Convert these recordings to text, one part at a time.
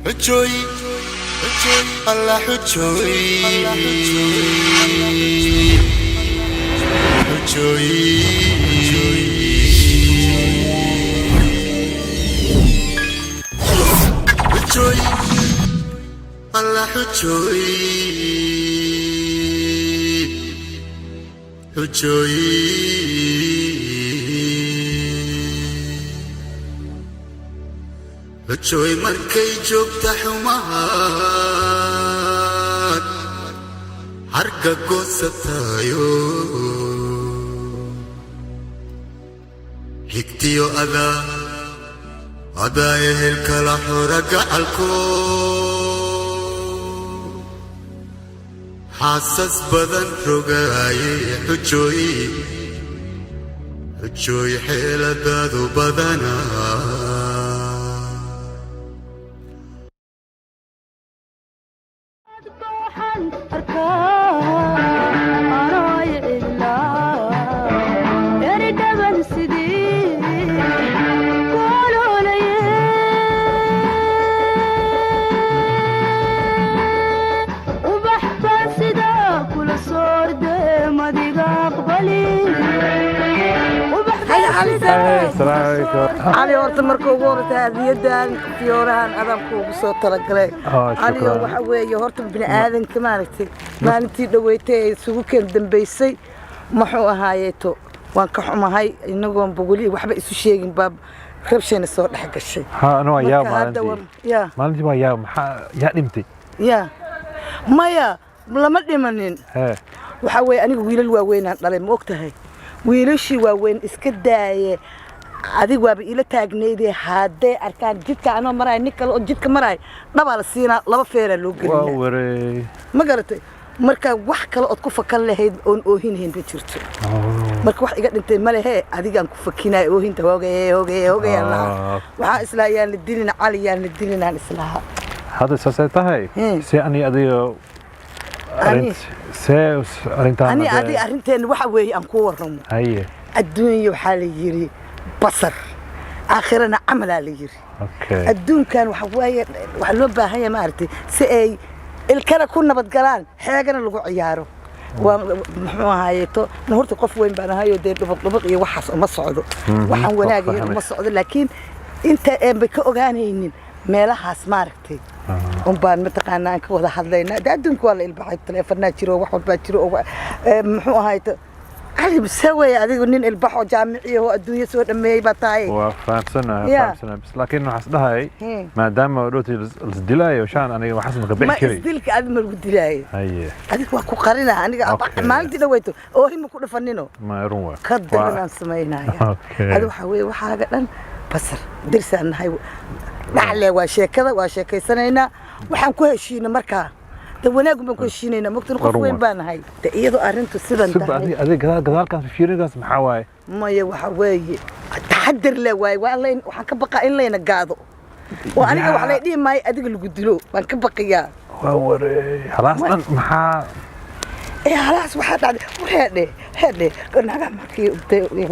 حجوي الله حجوي حجوي الله حجوي حجوي مركي جوبت حماد حركة قصتايو هكتيو أدا يهلك لحرق عالكو حاسس بدن رقاي حجوي حيلة دادو بدنا علي horta marka ugu horta hadiyadan fiyorahan adam ku soo talagalay ali waxa weeye horta bini aadanka maaragtay maalintii dhaweeytay isugu keen dambeysay maxuu ahaayeeto waan ka xumahay inagoon bogoli waxba isu sheegin baab rabshayna soo dhax gashay ano ayaa maalintii waa yaa maxaa yaa dhintay maya lama dhimanin waxa weeye aniga wiilal waaweynaan dhalay ma ogtahay wiilashii waaweyn iska daaye adig waaba ila taagneedee haddee arkaan jidka anoo maraay nin kale oo jidka maraay dhabaa la siinaa laba feeraa loo gelina ma garatay marka wax kale ood ku fakan lahayd oon oohinhayn ma jirto marka wax iga dhintay ma lehe adigaan ku fakinaay oohinta hoogayaan lahaa waxaa islaa yaan la dilina cali yaan la dilinaan islahaa hadda saasay tahay see ani adiga ani adiga arrinteena waxa weeye aan ku warramo adduunya waxaa la yidhi basar aakhirana camalaa la yidhi adduunkan waxa weeye waxaa loo baahan yahay maaragtay si ay ilkana ku nabadgalaan xeegana lagu ciyaaro waa muxuu ahaayeeto horta qof weyn baan ahayoo dee dhubaq iyo waxaas uma socdo waxaan wanaagayn uma socdo laakiin inta aanba ka ogaanaynin meelahaas maaragtay baan mataqaanaa aan ka wada hadlaynaa de adduunka waa la ilbaxay taleefanaa jiro wax walbaa jiro muxuu ahaayeeto علي بسوي هذيك نين البحر جامعي هو الدنيا سوى دمي بتاعي وفانسنا بس لكن حسدها ما دام روتي الدلاي وشان انا حاسس انك بحكي ما اسدلك ادم الدلاي هذيك واكو قرينا انا ما انت دويتو او هي مكو دفنينو ما يروى كدبنا سمينايا هذا وحوي وحا دن بصر درسان هاي دحله waa sheekaysanayna waxaan ku heshiina markaa wanaag ma ku heshiinayna mugtan qof weyn baan ahay iyadoo arintu sidan tahay adiga gadaalkaas fiirigaas maxaa waay maya waxa weeye taxadir la waay waxaan ka baqaa in layna gaado oo aniga wax la dhii maay adiga lagu dilo waan ka baqayaa waa wareey خلاص maxaa خلاص waxaa dhacday heede naga markii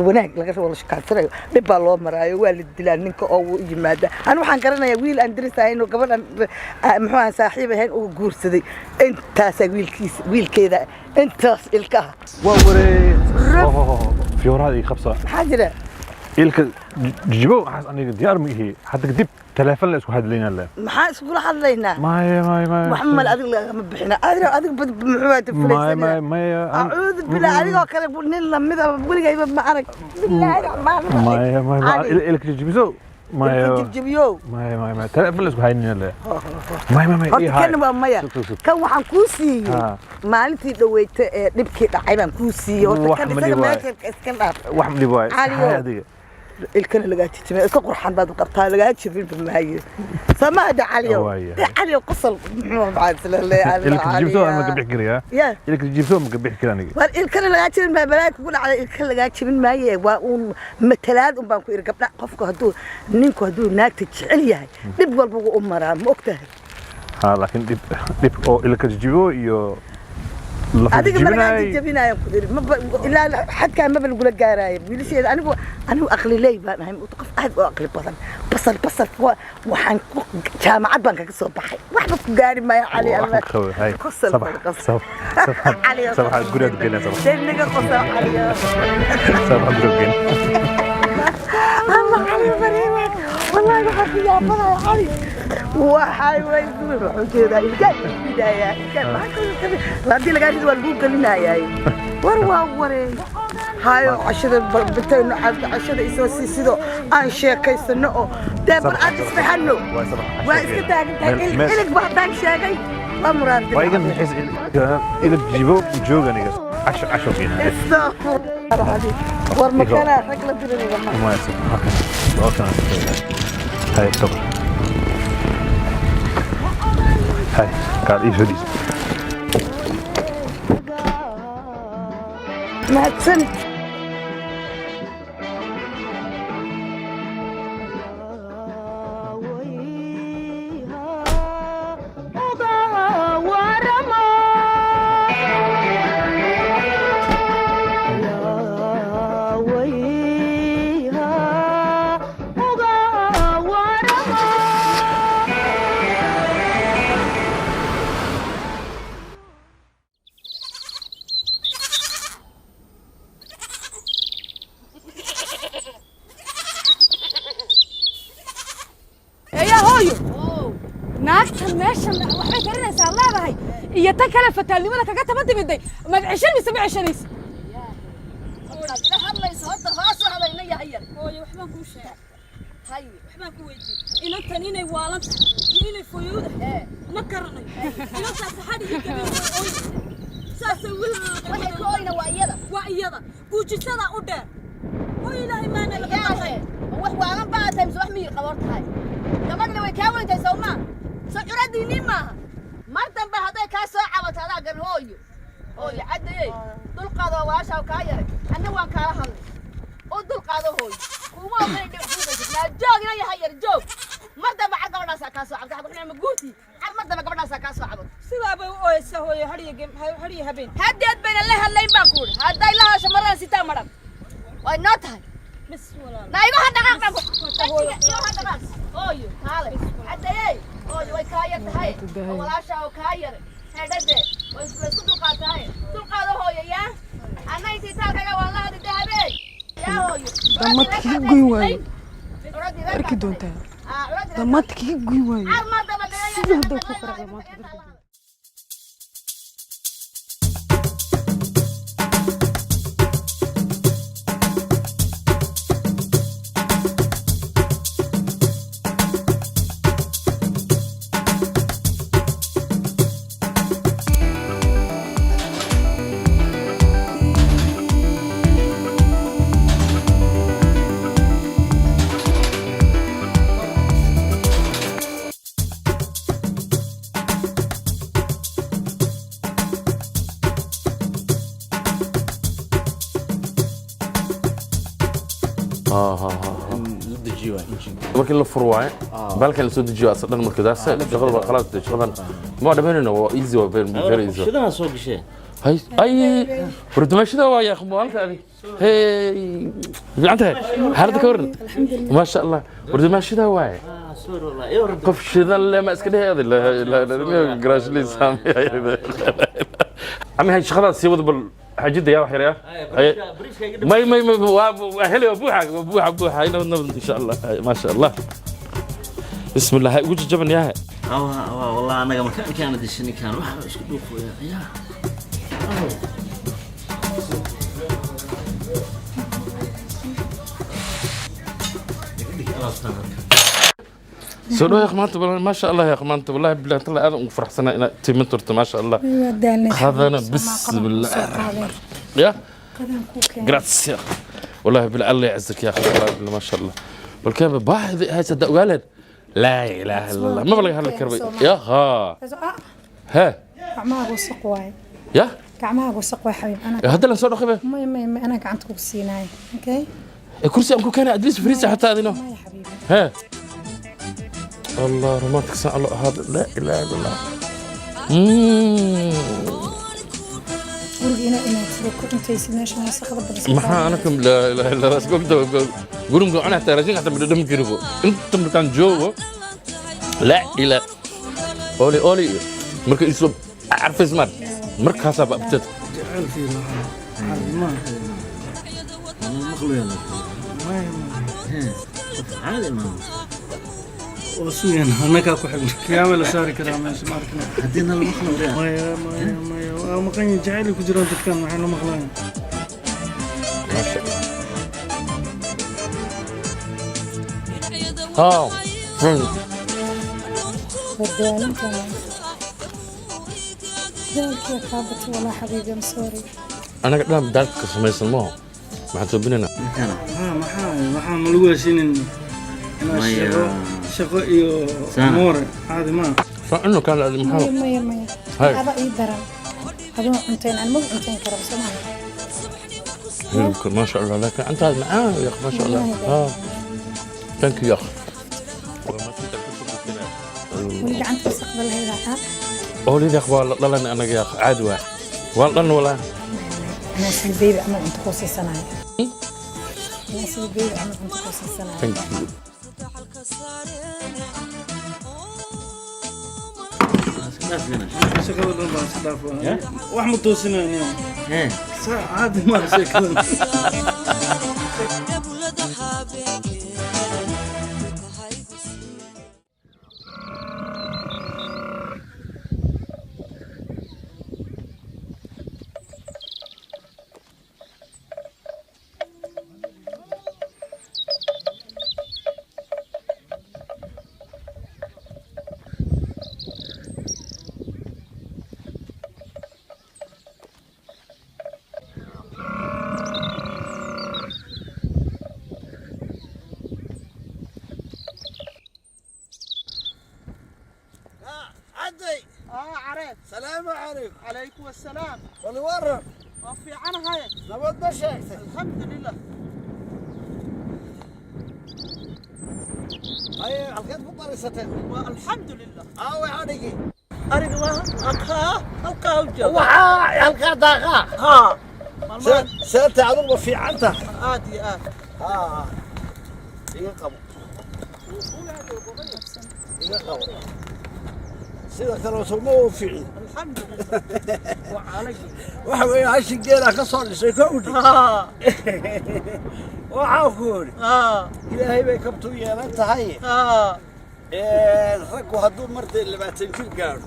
wanaag laga rabo la shaqaysanayo dib baa loo maraayo waa la dilaa ninka oo yimaada aan waxaan garanayaa wiil aan dirisahay inuu gabadhan muxuu ahaa saaxiib ahayn uu guursaday intaas wiilkeeda intaas ilkaha waa wareey fiyoraadi qabsa maxaa jira ilka jibo waxaas aniga diyaar ma ihi hadda dib تلفون لا اسكو هادلينا لا ما اسكو هادلينا ما محمد ادق ما بخنا ادق محمد فليس ما اعوذ بالله ادق كره نين لميدا ولغاي ما ارك بالله الرحمن ما الك جيبيزو ما جيبيو ما تلفون لا اسكو هادلينا لا ما ايه كان مايا كان waxaan ku siiyay maalintii dhaweeyta ee dibkii dhacay baan ku siiyay horta kan isaga meesha iska dhaaf wax mid waay adiga الكل اللي قاعد تجمع قرحان بعد قرطان اللي قاعد تشوفين في المهاجر سما هذا علي علي قصل بعد اللي جبتوه ما قبل حكريا اللي جبتوه ما قبل حكراني الكل اللي قاعد تشوفين ما بلاك يقول على الكل اللي قاعد تشوفين معي ومثلات بانكو يرقبنا قفكو هدو نينكو هدو ناك تشعل هاي دب قلبو امرا مؤكته لكن دب اللي كتجيبوه يو adiga markaa jabinaayo ku diri ilaa xadka ma bal gula gaaraay wiilasheeda anigu aqli leey baan ahay qof aad oo aqli badan basal waxaan jaamacad baan kaga soo baxay waxba ku gaari maayo cali allah صباح guriga gelina صباح deniga qosol cali صباح guriga gelina ama cali bariiman wallahi waxa ku yaabanayo cali waxay way xujeeda ilgaad bidaya hadii laga dhig waa lagu gelinaayay war waa waree hayo cashada bitayno cashada isoo sido aan sheekaysano oo deebar aad isfahanno waa iska taagantahay ilig baadaan sheegay amraan ويجن نحس إلى بجيبه جوجانيجا عشو فينا استغفر الله ورمكنا رجل تريني ما يصير هكذا هاي صبر هاي قاعد يجري ما تسنت iyo tan kale fataalnimada kaga tabadimiday madcishan mise macishanays ila hadlayso hadda hoos hadayna yahay hooyo waxbaan ku sheegay hay waxbaan ku weydiiyay ina tan inay waalanta iyo inay fooyooda ma garanay ina saxadi saasa waxay ku oyna waa iyada guujisada u dheer oo ilaahay maana laga qaaday wax waalan baatay wax miyir qabartahay gabadhna way ka weyntay Soomaa sacuradini maaha martan ba haday ka soo cabatada gan hooyo cadday dul qaado waasha ka yaray anna waan kala hadlay oo dul qaado hooyo kuma way dhigaysaa la joogna yahay yar joog martan ba gabadhaas ka soo cabta waxna ma guurti martan ba gabadhaas ka soo cabto sidaaba oo isa hooyo hariye habeen hadeed bayna la hadlayn baa ku haday la haasho maran sita maran way noo tahay bas walaal nayga hadda qaqab hooyo kale cadday hooyo way ka yartahay walaasha oo ka yar hadade way isku dulqaatay dulqaado hooyo yaa anay titaalkaga wallahi dahabay yaa hooyo damadkii goyn waay arki doontaa damadkii goyn waay sidii hadda ku qaraqay maanta markii la furwaay balkan soo dejiyo asadan markaas shaqada waa khalaas shaqadan ma dhameeyno waa easy waa very easy shaqada soo gashay hay ay barnaamijyada waa ya khmaalka abi hey fiicantahay xaalada ka waran ma sha Allah barnaamijyada waa soo walaa qof shidan lama iska dhaheeday la garaash li saamay ami hay shaqada si wada bal حاجة يا وحيرة ما أهلي أبوها إن شاء الله ما شاء الله بسم الله هاي وجه جبن ياها والله أنا قبل كان دشني كان واحد إيش كدوفه يا سولو يا أخوان ما شاء الله يا أخوان والله بالله طلع هذا فرح سنة إلى تيمترت ما شاء الله هذا بسم الله يا جراتس والله بالله الله يعزك يا أخي ما شاء الله والكلام باحث هاي صدق ولد لا إله إلا الله ما بلغ هالكربي يا ها كعمها وسق واي يا كعمها وسق واي حبيب أنا هذا اللي صار خبيه ما أنا قعدت كوسيناي أوكي الكرسي أمكو كان أدريس فريسة حتى هذه يا حبيبي ها الله رماتك سأل هذا لا إله إلا الله maxaa anakum la isgogda gurunga ana xataa raashin xataa ma dhadhami karibo inta markaan joogo laa ila oli marka isu carfays mar markaasaa ba abtad وسوينا هناك أكو حلو كامل ساري كلام ماشي ماركنا هدينا المخلوق ده ما كان يجعل كجران تتكلم محل مخلوقين ودانا كمان ذلك يا خابتي والله حبيبي مسوري أنا قدام دارك سمي سلمو ما حتوبيننا ما ملوه سنين شقو إيو أمور هذه ما فإنه كان لازم محاول مية هذا يدرى هذول أنتين أنا مو أنتين كرب سمعنا ما شاء الله لك أنت هذا معاه يا أخي ما شاء الله ثانك يا أخي ولي عندك استقبال هيدا ها أولي يا أخي والله أنا يا أخي عاد واحد والله ولا أنا سيبي بعمل أنت خوصي صناعي أنا سيبي بعمل أنت خوصي صناعي شكله لون صدافة واحد توصينا اليوم عادي ما شكله السلام عليكم. عليكم السلام. والورر. وفي عنها هاي. نبض بشيك. الحمد لله. هاي القيت بطريقتين. والحمد لله. عادي. أريد الله أقها الجو. وها القى داغا. ها. سألت عضو في عنته. آدي. يقبل. سيدك ترى سموه فعل الحمد لله وعليك وحوي عايش الجيل كسر سيكون وعاكون إلهي بيكبتو يا أنت هاي الركو هدول مرتين اللي بتنشيل قارن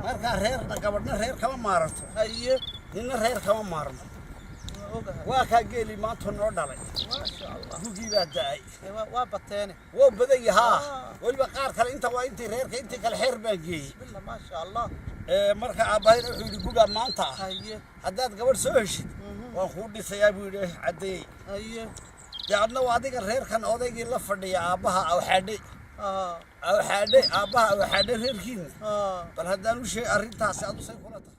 مركا رير قبلنا رير كمان مارته هي هنا رير كمان مارنا واكا جيلي ما تنور دالي ما شاء الله هو جيبه داي وابتاني وبدي ها والبقار كان انت وانت ريرك انت كالحير باجي بسم الله ما شاء الله marka aabahay wuxuu yiri guga maanta hadaad gabadh soo heshid waan ku dhisayaa buu yiri cadeey yaadna waa adiga reerkan odaygii la fadhiya aabaha aw xadhay aabaha aw xadhay reerkiin bal hadaan u sheeg arintaas aad u soo kulata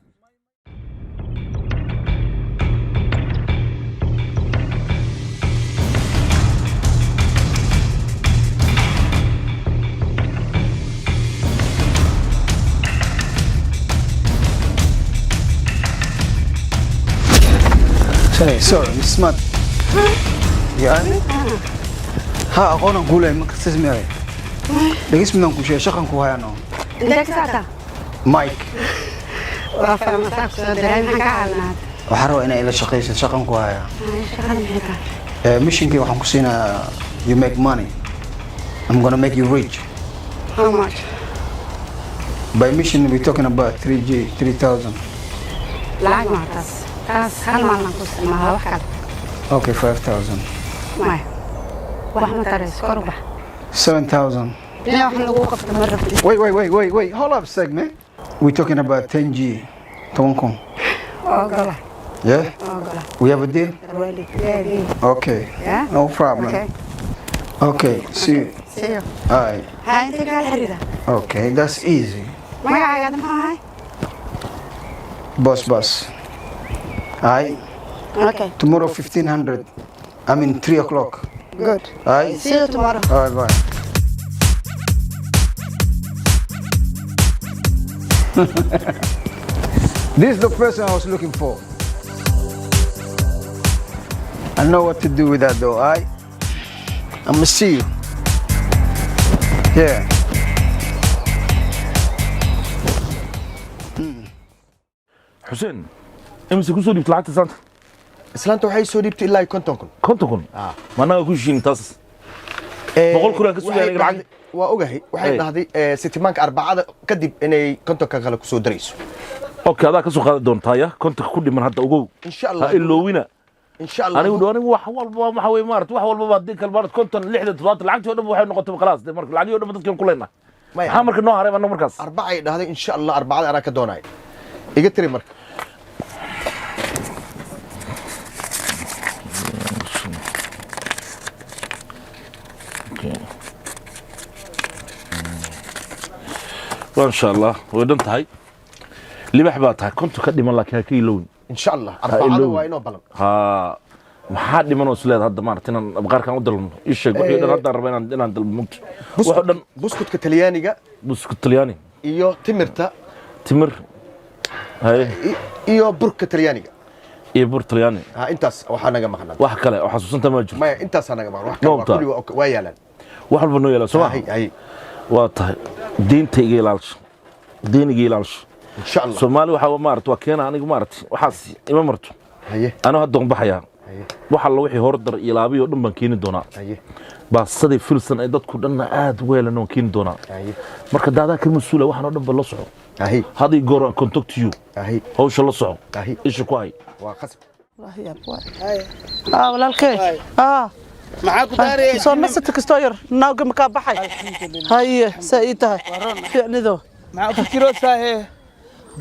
sorry smart يعني ها أقولنا نقول ما كتسمعي لقيت منهم كل شيء شقن كوها أنا عندك ساعة مايك وافهم مساك درين حكا على وحروا أنا إلى شقيش شقن كوها شقن حكا mission كي وحنا كسينا you make money I'm gonna make you rich how much by mission we talking about 3G 3,000 لا ما تاس هل ما نقص ما هو حد okay 5,000 ما واحد ترى كربة 7,000 لا احنا وقفت مرة wait hold up a sec man we talking about 10G تونكم أقول yeah أقول we have a deal okay yeah no problem okay see you alright هاي أنت قال حريرة okay that's easy ما قاعد معاي boss alright okay tomorrow 1500 I mean 3 o'clock good alright see you tomorrow alright bye this is the person I was looking for I know what to do with that though, alright? I'ma see you. Yeah. حسين امس كسو ديبت لعقت سانت اسلانت waxay soo dhibtay ilaa 50 kun 50 kun ma naga ku shin taas boqol kun ka soo yahay lacag waa ogahay waxay dhahday sitimaanka arbacada kadib inay 50 ka kale ku soo darayso okay adaa ka soo qaad doontaa ya 50 ku dhiman hadda ugu insha Allah iloowina insha Allah anigu doonay wax walba waxa way maartay wax walba baad dikal baad 50 60 lacagtii oo dhan waxay noqotay khalaas marka lacagii oo dhan dadkan ku leena waxa marka noo haray annagu markaas arbacay dhahday insha Allah arbacada ana ka doonay iga tiri marka وإن شاء الله ودنت هاي اللي بحباتها كنت كدي لك هاكي لون إن شاء الله أربعة وينو بلن ها ما حد من وسلاد هذا مارتين أبغار كان أدلهم إيش يقول هذا ربنا عندنا عند الموت بسكوت كتلياني جا بسكوت تلياني إيوه تمرتا تمر هاي إيوه برك كتلياني جا إيه بور تلياني ها أنتاس وحنا جا مخنا واحد كله وحسوس أنت ما جرب ما أنتاس أنا جا مخنا واحد كله ويالا واحد بنو يلا سوا هاي واضح دين تيجي لالش دين يجي لالش إن شاء الله سومالي وحوا مارت وكينا أنا مارت وحاسي إما مرتو هيه أنا هدون بحياة waxa la wixii hor dar ilaabiyo dhan baan keeni doonaa baa sadii filsan ay dadku dhan aad weelan oo keeni doonaa marka daadaa ka masuula waxaan oo dhan ba la soco hadii goor aan contact you hawsha la soco isha ku hay waa qasab wallahi ya boy walaalkay maxaa ku daaray soo nasat kasto yar naawga ma ka baxay haye saayitahay ficnido maxaa ku jiro saahe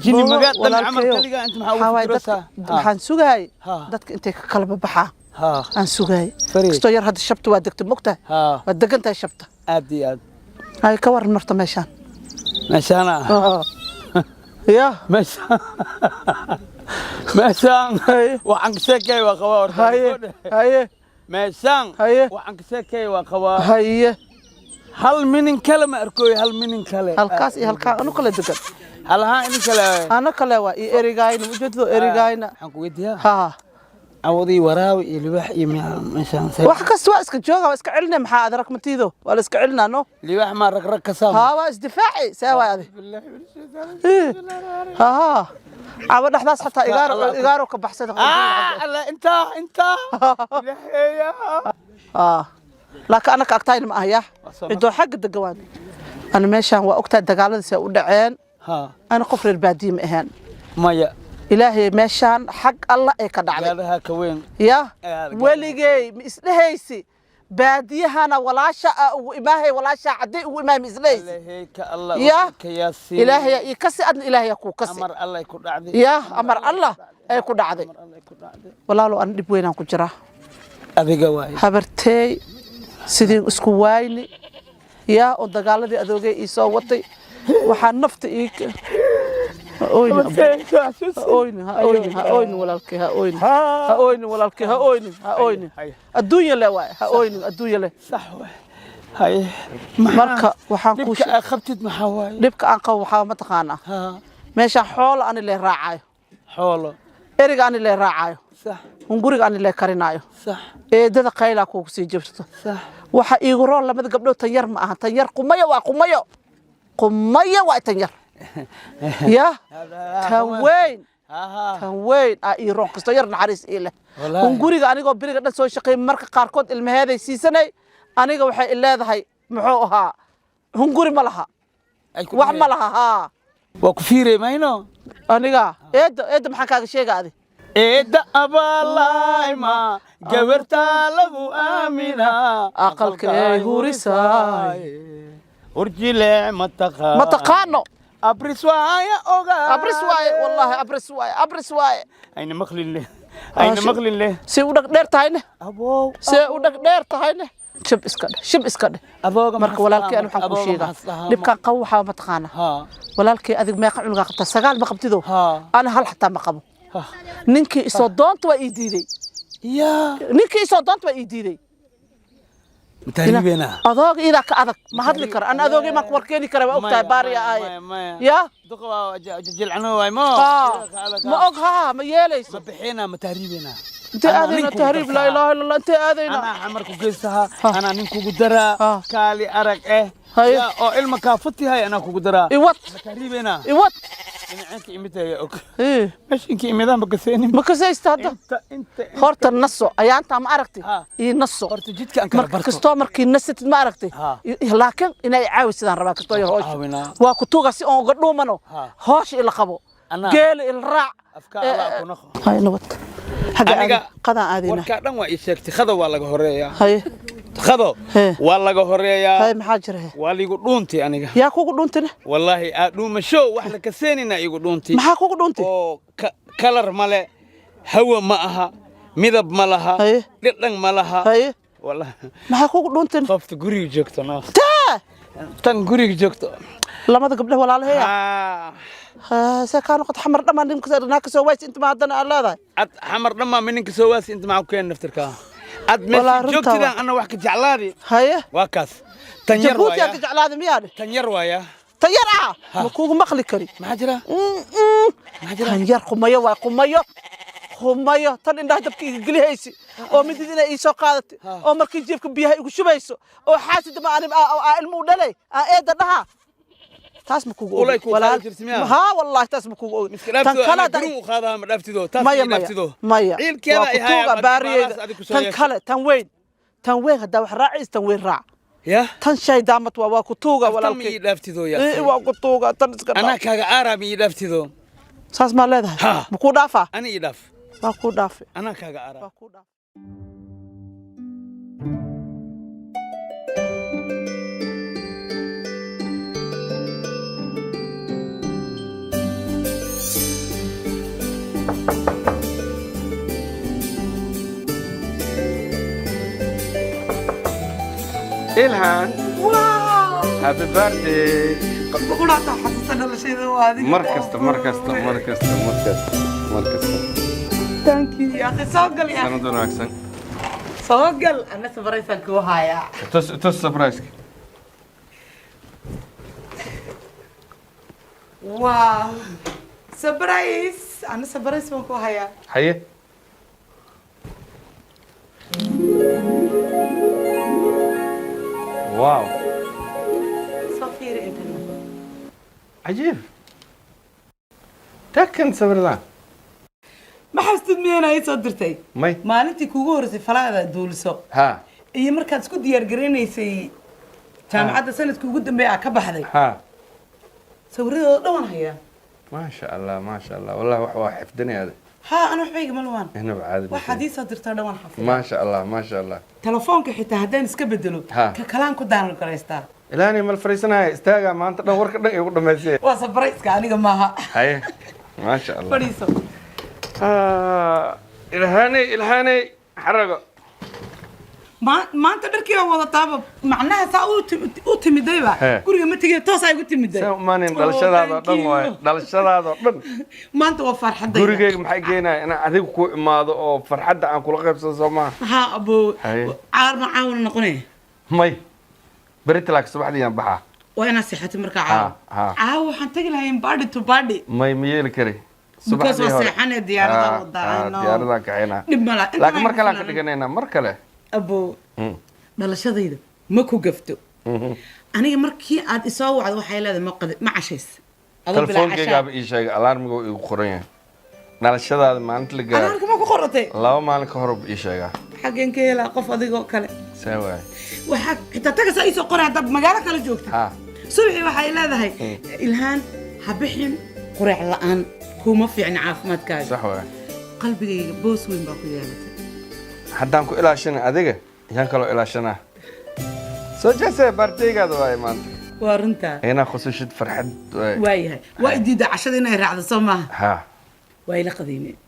jini maga dan amal kaliga inta maxaa ugu jirtaa waxaan sugahay dadka intay ka kala baxaa aan sugahay kasto yar hada shabta waa degtay mugta waa degantahay shabta aad iyo aad ay ka waran marta meeshaan ya meeshaan waxaan ka sheekay waa qabaa horta haye meeshaan waxaan ka sheekay waa qabaa haye hal minin kale ma arkooy hal minin kale halkaas iyo halkaa anu kala degan halaha in kale ana kale waa ii erigayna ujeedado erigayna waxaan ku weydiiyaa ha awadi waraawi iyo libax iyo meeshaan wax kasta waa iska jooga waa iska celinay maxaa aad rakmatiido waa la iska celinaa no libax ma rag ka saam ha waa isdifaaci sawa adi ha عود أحداث حتى إيجارو كبحثت لا أنت لكن أنا كأكتاين ما هي إنتو حق الدجوان أنا ماشان وأكتر دجالة سأقول عين أنا قفر البادي مهان مايا إلهي ماشان حق الله إيكاد عليه هذا كوين يا ولي جاي مثلهيسي باديهنا ولا شاء وإماهي ولا شاء عدي وإمام إزليس يا إلهي يكسي أدن إلهي يكون كسي أمر الله يكون عدي يا أمر الله يكون عدي والله لو أنا بوينا كجرا أبي جواي حبرتي سيدين اسكوايني يا ودقالة دي أدوجي يسوتي وحن نفط إيك هاوين الدنيا لا واي هاوين الدنيا لا صح هاي marka waxaan ku qabtid maxaa waay dibka aan qabo waxa ma taqaana meesha xoolo aan ilaa raacayo xoolo eriga aan ilaa raacayo صح hunguriga aan ilaa karinayo صح eedada qayla ku sii jirto صح waxa iigu roon lamada gabdho tan yar ma aha tan yar qumaya waa tan yar يا تنوين إيران كستو يرن حريص إله ونقولي أنا قبل بريء قد سوي شقي مرك قاركود المهذا السيسنة أنا قبل حي إلا هاي محوها هنقولي ملها وعملها ها وكفيري ما هنا أنا إيد محكاك شيء قاعد إيد أبا الله ما جبرت له آمنا أقل كهوري ساي ورجلي متقانو أبرسوايا أوغا أبرسوايا والله أبرسوايا أين مخلين له أين مخلين له سيودك دير تاينه أبو سيودك دير تاينه شب إسكده أبوغا مرك ولالك أنا حنقول شيء نبقى قوة متقانة ولالك أذيك ما يقعد قبته سجال ما قبته أنا هل حتى ما قبو نينكي صدانت وإيديدي يا نينكي صدانت وإيديدي تهريبنا أذوق إذا كأذك ما هاد لكر أنا أذوقي ما كوركيني كرا وقتها باريا آية يا دقوا جلعنوا واي ما ما أقها ما يليس ما بحينا ما تهريبنا انت اذينا تهريب لا اله الا الله انت اذينا انا عمرك قيسها انا نينكو قدرا كالي ارق هيا او علم كافتي هاي انا كو قدرا ايوات تهريبنا ايوات انا عنك امتى اوك مش انك امدان بكسيني ما كسيست هذا انت خورت النصو ايا انت ما عرفتي اي نصو خورت جدك ان كربرتو كستو markii nasat ma aragtay laakiin inay caawisadaan rabaa kasto yar hoosh waa ku tuuga si oo gadhuumano hoosh ila qabo geel il raac afka ala ku naqo hay nabad haga qada aadina warka dhan waa ii sheegtay khada waa laga horeeyaa hay khado waa laga horeeyaa hay maxaa jira waa liigu dhuuntay aniga yaa kugu dhuuntay wallahi aad dhuumasho wax la kaseenina igu dhuuntay maxaa kugu dhuuntay oo kalar male hawa ma aha midab ma laha dhadhan ma laha والله ما حقوق دونتن خفت غريق جوجتو نا تن غريق جوجتو لما قبله ولا له ها سكانو قد حمر دما نمك ناك سو وايس انت ما هدنا الله اد حمر دما منك سو وايس انت ما كين نفتركا اد ماشي جوجتنا انا واخ جعلادي هيا واكاس تنير وايا جبوتي جعلادي مياد تنير وايا تنير ما كوغ مخلي كري ما جرا ما جرا تنير قميه وا قميه خمايا tan indhaha dabkii galihaysi oo mididina ii soo qaadatay oo markii jeefka biyaha igu shubayso oo xaasid ma aanim ilmu dhalay eeda dhaha taas ma kugu walaal ha wallahi taas ma kugu tan kala daru qaada ma dhaftido taas ma dhaftido maya ciilkeeda ay hay baariyada tan weyn hada wax raacis tan weyn raac ya tan shay daamad waa ku tuuga walaalkay dhaftido ya waa ku tuuga tan iska ana kaaga aarabi dhaftido saas ma leedahay ma ku dhaafa ani ii dhaaf waa ku dhaafe ana kaaga ara waa ku dhaaf إلهان هابي بيرثداي بقول أنت حسسنا الشيء هذا مركز ثانك يو يا أخي سوقل يا سنة دون أحسن سوقل أنا سبرايزك وهايا تس سبرايزك واو سبرايز أنا سبرايز منكو هايا حيه واو صفير أنت عجيب تكن صبر الله ما حسيت مينا أي صدرتي ماي maalintii kuugu horeysay falaada duulso ها iyo markaad isku diyaar gareynaysay jaamacadda sanadkii ugu dambeeyay ka baxday ها sawirradooda dhawan haya ما شاء الله والله wax xifdani hada ها أنا وحبيك ملوان هنا بعاد وحديث صدرتها dhawan xafid ما شاء الله telefoonka xitaa hadaan iska bedelo ka kalaan ku daan gareystaa ilaani mal fariisanahay istaaga maanta dhan warka dhan igu dhameysay waa sabrayska aniga maaha haye ما شاء الله fariiso ilhaanay xarago maanta dharkii oo wada taaba macnaha saa u timidayba guriga ma tagay toos ay ugu timiday maanin dhalashadaada dhan waay dhalashadaada dhan maanta waa farxaday gurigeyga maxay geenay in adigu ku imaado oo farxadda aan kula qaybsado Soomaa ha abo caar ma caawin noqonay may baritlaax subaxdii aan baxaa waa ina sixatay marka caaw waxaan tagi lahayn body to body may miyeel kare subaxdii hore waxaan diyaarada wadaan diyaarada kaxayna laakiin marka la ka dhiganayna mar kale abo dhalashadayda ma ku gafto aniga markii aad isoo wacdo waxay leedahay ma cashays telefonkeyga ii sheegay alarmiga igu qoran yahay dhalashadaada maalinta la gaaray alarmiga ma ku qoratay laba maalin ka hor ii sheegay xageen ka helaa qof adigoo kale sawaay waxa xitaa tagasa ii soo qoray dad magaalo kale joogta subaxii waxay leedahay ilhaan habixin quraac la'aan kuma fiicna caafimaadkaaga sax waay qalbigayga boos weyn baa ku yeelatay haddaan ku ilaashana adiga yaan kaloo ilaashanaa soo jeesee baartaygaada waay maanta waa runtaa inaa khusuushid farxad waayahay waa idiida cashada inay raacdo soo maaha ha waa ila qadayneen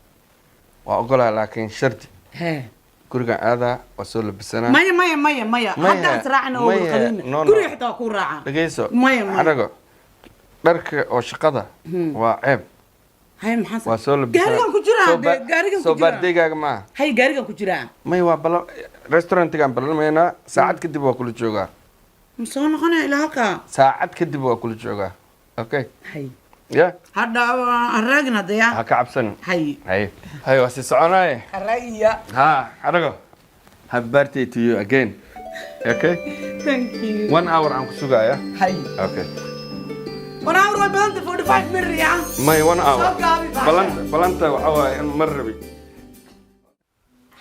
waa ogolaa laakiin shardi gurigan aadaa waa soo labisanaa maya haddaan israacna oo qadayna guriga xitaa waa kuu raacaa dhegeyso xarago dharka oo shaqada waa ceeb هاي محاسن وصل قاريكم كجرا قاريكم كجرا بارديغا ما هاي قاريكم كجرا ما هو بلا ريستورانت كان بلمينا ساعات كدب واكل جوغا مسوون قنا الى هكا ساعات كدب واكل جوغا اوكي هاي يا هذا الراجل هذا يا هكعب سن هاي هاي واسي سعوناي الراجل ها حرقه happy birthday to you again okay thank you 1 hour عم كسوقا يا هاي okay 1 hour وبلنت 45 مرة يا ماي 1 hour بلنت وحوا مرة بي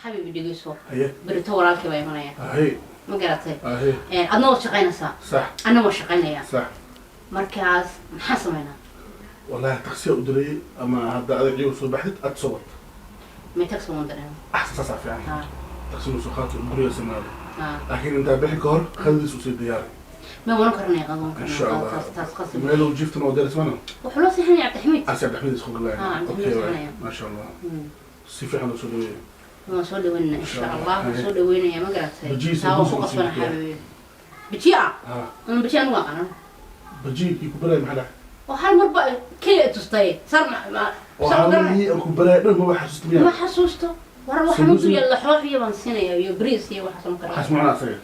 حبيبي دقيسو بريتو ورالكي باي منايا ما قرأتي أنا وشقينا صح أنا وشقينا صح مركز محسمينا والله تخسي أدري أما هذا أدري وصبحت أتصوت ما تكسو مندرين أحسن صح يعني تخسي وسخات أدري سنة لكن أنت بحكي خلص وصير دياري ما وانا كرني قضون إن شاء الله ما لو جبت أنا ودرس منه وحلوسي حني عبد الحميد عبد الحميد يسخن الله أوكي ما شاء الله سيفي حنا سودوية ما سودي وين إن شاء الله سودي وين يا ما قرأتي تاو فوق أصلا حبيبي بتيا أنا بتيا نوع أنا بجي يكبر محلها وحال مربع كي تستوي صار ما وحالي الكبراء ما بحسست بيها ما حسسته ورا وحمد يلا حوحي بنسينا يا بريس يا وحسن كرا حس معنا صغير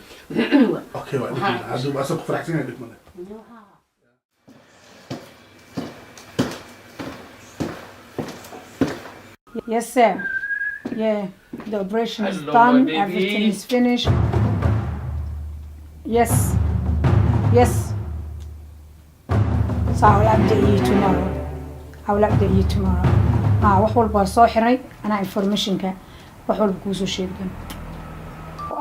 اوكي واحد هذا بس فرحتين هذيك منك Yes, sir. Yeah, the operation is done. Everything is finished. Yes. Yes. So I will update you tomorrow. I will update you tomorrow. wax walba soo xiray ana information ka wax walba ku soo sheegay.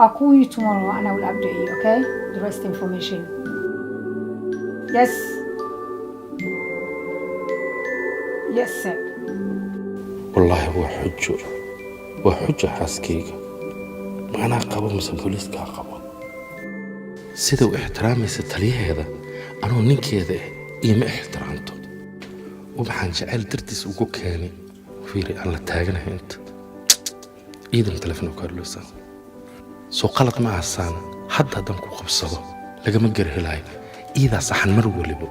I'll call you tomorrow and I will update you, okay? The rest information. Yes. Yes, sir. والله هو حجة حاسكيك ما أنا قبل مثل بوليس كقبل سيدا واحترامي ستليه هذا أنا ونينك هذا إيه احترامته وبحان جعل درتيس وقوك يعني فيري الله تاغنا هنت إيدن تلفنو كارلوسا سو قلق مع السانة حد هدان كو قبصده لقى مقر هلاي إذا صحن مرو لبو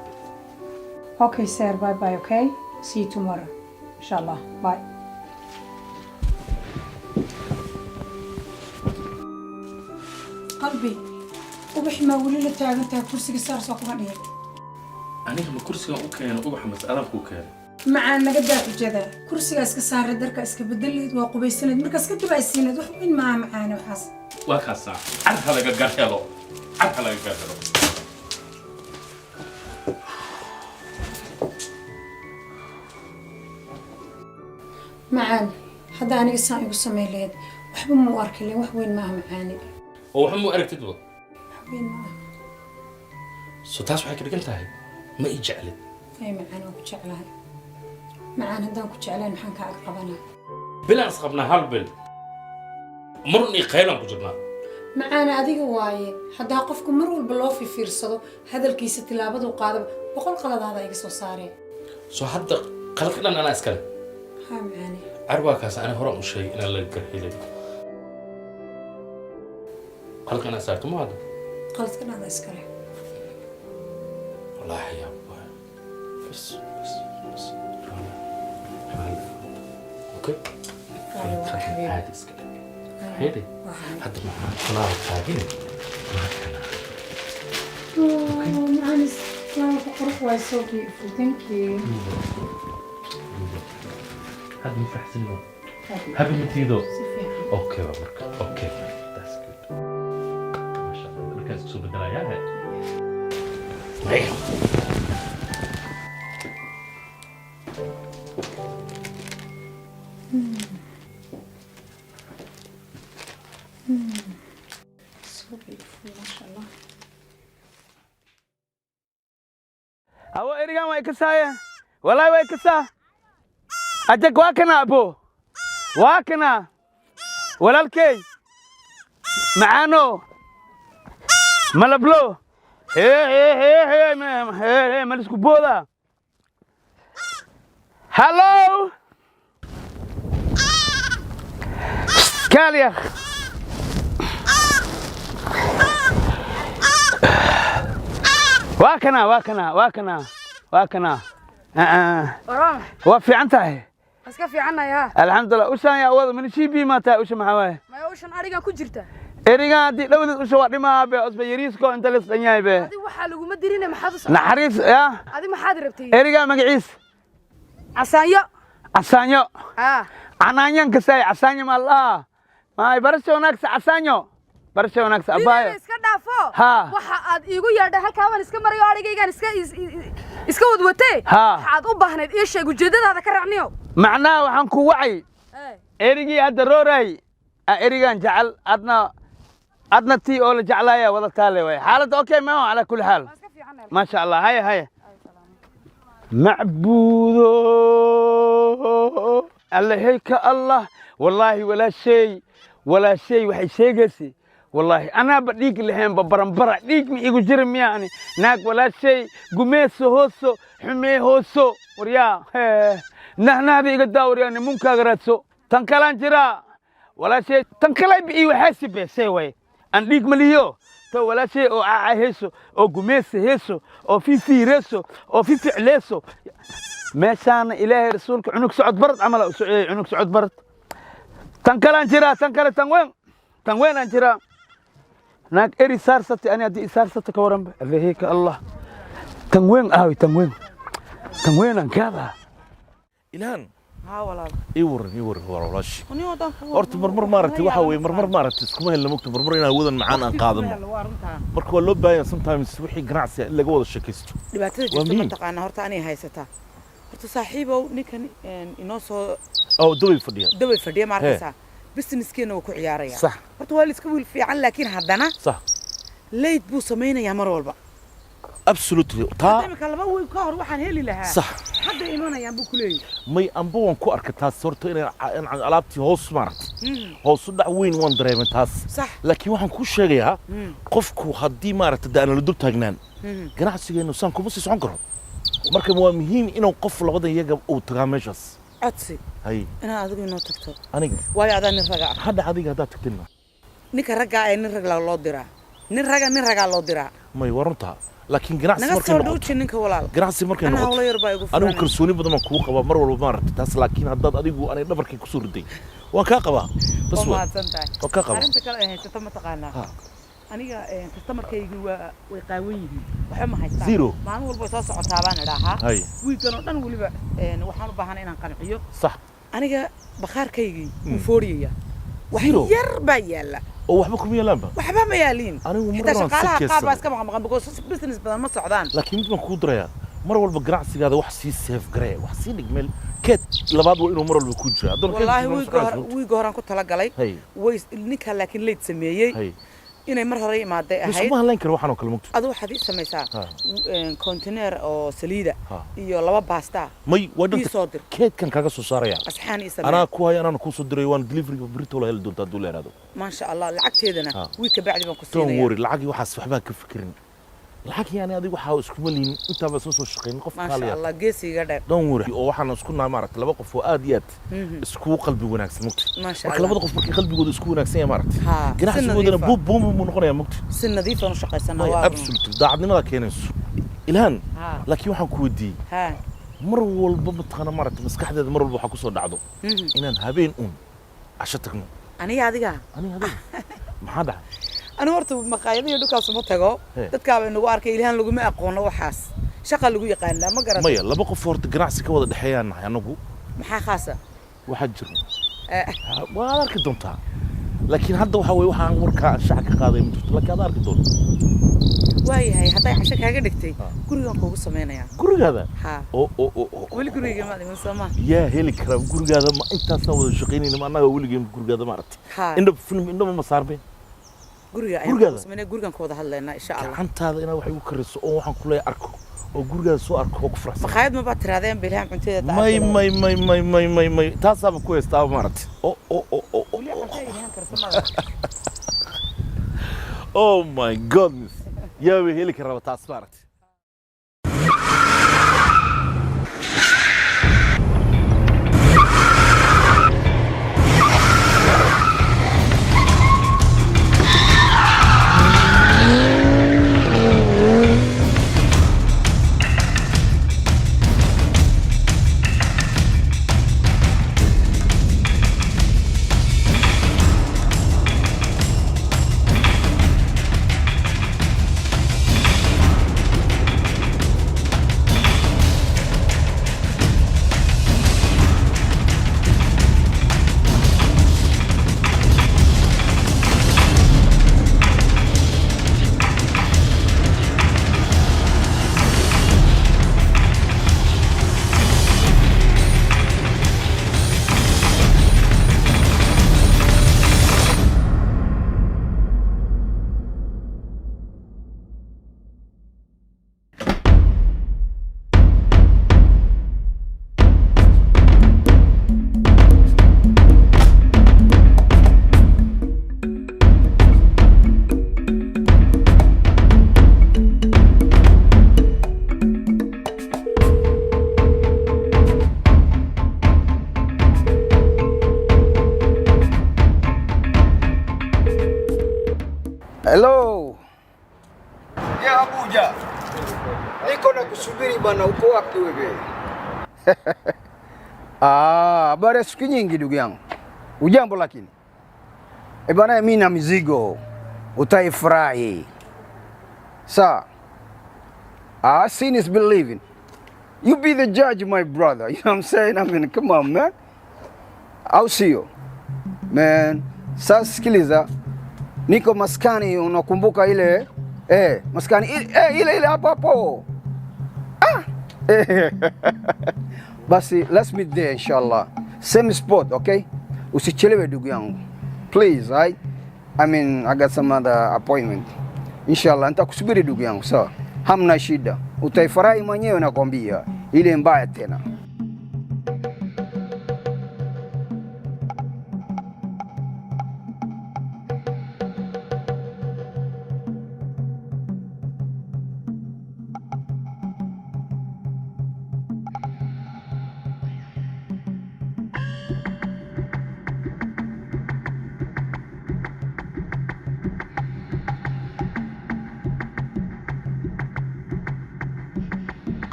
Okay, sir. Bye-bye, okay? See you tomorrow. Inshallah. Bye. قلبي وبحي ما ولي لتاغنتها كرسي صار سوق غنيه أنا كم كرسي أوكي وبح مسألة أوكي مع نقدر حجدا كرسي اسك صار درك اسك بدل وقبي سند مركز كتب اي سند وحين معانا وحاس وكاسا عرف هذا قرحلو عرف هذا قرحلو معان هذا أنا قصان يقول سميلين وحب مو أركلين وحوين معه معاني هو حمو أرك تدو وحوين معه سوتاس وحكي لك أنت ما يجعلت أي معان وكجعلها معان هدان كجعلين محن كعق قبنا بلا أصحابنا هالبل مرني قيلان كجرنا معانا أديك واي هدا قفكم مرول بالوفي في رصدو هذا الكيس تلابد وقادم بقول قلد هذا يقصو صاري سو حتى قلقنا أنا أسكن ها معاني عرواكاس أنا هرم شيء أنا اللي قرحي لي قلق أنا صارت ما هذا قلت كنا هذا اسكري والله يا أبوي بس اوكي عادي اسكت هيدي حتى ما خلاص تاجين معاني سلام فقرك واي so beautiful thank you هذا مفحسن له هابي متيدو اوكي بابرك اوكي that's good ما شاء الله لك سوق الدرايات ايوه so beautiful ما شاء الله هو إرجع ما يكسايا ولا ما يكسا أجاك واكنا أبو واكنا ولا الكي معانو ملبلو هي مالسكو بودا هالو كاليا واكنا وفي عنتها اسكفي عنا يا الحمد لله وشان يا أول من شي بي ماتا وش محاوي ما وشان أريجا كجرته إريجا دي لو وش وقت ما أبي أصبح يريسكو أنت لسه نياي به هذه وحال وما درينا ما حد نحريس يا هذه ما حد ربتي إريجا مقعيس عسانيو عنانيان كساي عسانيو مالله ما برشة وناكس عسانيو برشة وناكس أبايو iska dhaafo waxa aad iigu yeedhay halkaa waan iska marayo arigaygaan iska wadwatee waxaad u baahnayd ii sheeg ujeedadaada ka raacniyo macnaha waxaan ku wacay erigii hadda rooray erigan jecel adna tii oo la jeclaaya wada taale way xaaladda okay ma ala kulli xaal ما شاء الله هيا معبودو الله هيك الله والله ولا شيء وحي شيء والله أنا بديك لهم ببرمبرة ديك ميجو جرم يعني ناك ولا شيء قميص هوسو حمي هوسو وريا نحن هذه الدور يعني ممكن أقرأتسو تنكلان جرا ولا شيء تنكلان بإيه وحاسب سوي أن ديك مليو تو ولا شيء أو عاهسو أو قميص هسو أو في رسو أو في فعلسو ما شان إله رسولك عنك سعود برد عمله عنك سعود برد تنكلان جرا تنكلان تنوين أنجرا ناك إري سارستي أنا دي سارستك ورم اللي هيك الله تنوين تنوين أنكذا إلهان ها والله يور وراش أرت مرمر مارتي وحوي مرمر مارتي سكمه اللي مكتوب مرمرين هودن معانا قادم مركو لو باين sometimes وحي قناعسي اللي جوه الشكيستو dhibaatada jirta ma taqaana horta anay haysataa horta saaxiibow ninkan inoo soo oo daway fadhiya markaysa businesskeena uu ku ciyaaraya صح horta waa iska wiil fiican laakiin haddana صح leyd buu sameeynaya mar walba absolutely taa imika laba wiil ka hor waxaan heli lahaa صح hadda imanayaan buu ku leeyahay may amboon ku arka taas horta in alaabtii hoos maartay hoos u dhac weyn waan dareemay taas laakiin waxaan ku sheegayaa qofku haddii maartay daan la dul taagnaan ganacsigeenu saan kuma sii socon karo marka waa muhiim inuu qof labada iyaga uu tagaa meeshaas codsi hay inaa adigu inoo tagto aniga waayo adaa nin raga hadda adiga haddaad tagtina ninka raggaa ee nin rag loo diraa nin ragaa loo diraa may waruntaa laakiin ganacsi markay noqoto ninka walaal ganacsi markay noqoto anigu kalsooni badan baan kugu qabaa mar walba maaragtay taas laakiin haddaad adigu anay dhabarkay ku soo riday waan kaa qabaa bas waan kaa qabaa arrinta kale ee haysata ma taqaanaa aniga customerkaygu way qaawan yihiin waxa ma haystaa zero maalin walba soo socotaa baan idhaahaa wiilkan oo dhan waliba waxaan u baahanaa inaan qanciyo sax aniga bakhaarkaygii wuu fooriyaya wax yar baa yaala oo waxba kuma yeelaanba waxba ma yaaliin anigu mar shaqaalaha qaar baa iska maqan because business badan ma socdaan laakiin mid baan kuu dirayaa mar walba ganacsigaada wax sii safe garee wax sii dhig meel keed labaad waa inuu mar walba ku jira wallaahi wiiga horaan ku talagalay way ninka laakiin leyd sameeyey inay mar hore imaaday ahayd ma haleen karo waxaan kala mugto adu waxaad ii samaysaa container oo saliida iyo laba baasta may wadanta keedkan kaga soo saaraya asxaan ii sameeyay anaa ku hay anaa ku soo diray waan delivery brito la heli doontaa duu leeraado ma sha Allah lacagteedana wiilka bacdi baan ku siinaya don't worry lacag waxaas waxba ka fikirin lacag yani adigu waxa isku malin inta ba soo shaqeyn qof kale ma sha Allah geesiga dheer don't worry oo waxaan isku maaragtay laba qof oo aad iyo aad isku qalbi wanaagsan mugti marka labada qof markay qalbigooda isku wanaagsan yahay maaragtay ganacsigoodana buum mu noqonaya mugti si nadiif ah u shaqeysana waa absolutely daacadnimada keenayso ilhan laakiin waxaan ku weydiiyay mar walba mataqana maaragtay maskaxdeeda mar walba waxa ku soo dhacdo inaan habeen casho tagno aniga adiga maxaa dhacay أنا ورت مقايضة يدوك سمتها تتكلم إنه وارك إلهان لقوا ما أقونا وحاس شغل لقوا يقالنا ما قرأت مايا لا بقى فورت جناس كواد الحياة يعني نقول محا خاصة وحجر ولا أركضون تا لكن هذا وحوي وحان وركا شعك قاضي لكن هذا أركضون واي حتى عشان هاي قدكتي كل يوم كوب سمينا يعني كل هذا ها أو ولي كل يوم ما من سما يا هيلي كلام كل هذا ما أنت سوى شقيني لما أنا ولي يوم كل هذا ما عرفت إنه فيلم إنه ما صار بين gurigan ku wada hadlaynaa insha Allah antaada ina wax igu kariso oo waxaan ku leeyahay arko oo guriga soo arko oo ku faraxsan maqaayad ma baad tiraadeen bilhaan cuntada may taasaba ku heestaa maartay oh my goodness yaa way heli karaa taas maartay bwana, uko wapi wewe? Habari ya siku nyingi ndugu yangu. Ujambo lakini? Bwana mimi na mizigo. Utaifurahi. Sawa. Seeing is believing. You be the judge, my brother. You know what I'm saying? I mean, come on, man. I'll see you. Man, sasa sikiliza. Niko maskani, unakumbuka ile maskani ile hapo. Basi let's meet there inshallah. Same spot, okay? Usichelewe ndugu yangu. Please, I got some other appointment. Inshallah nitakusubiri ndugu yangu, sawa? Hamna shida. Utaifurahi mwenyewe nakwambia. Ile mbaya tena.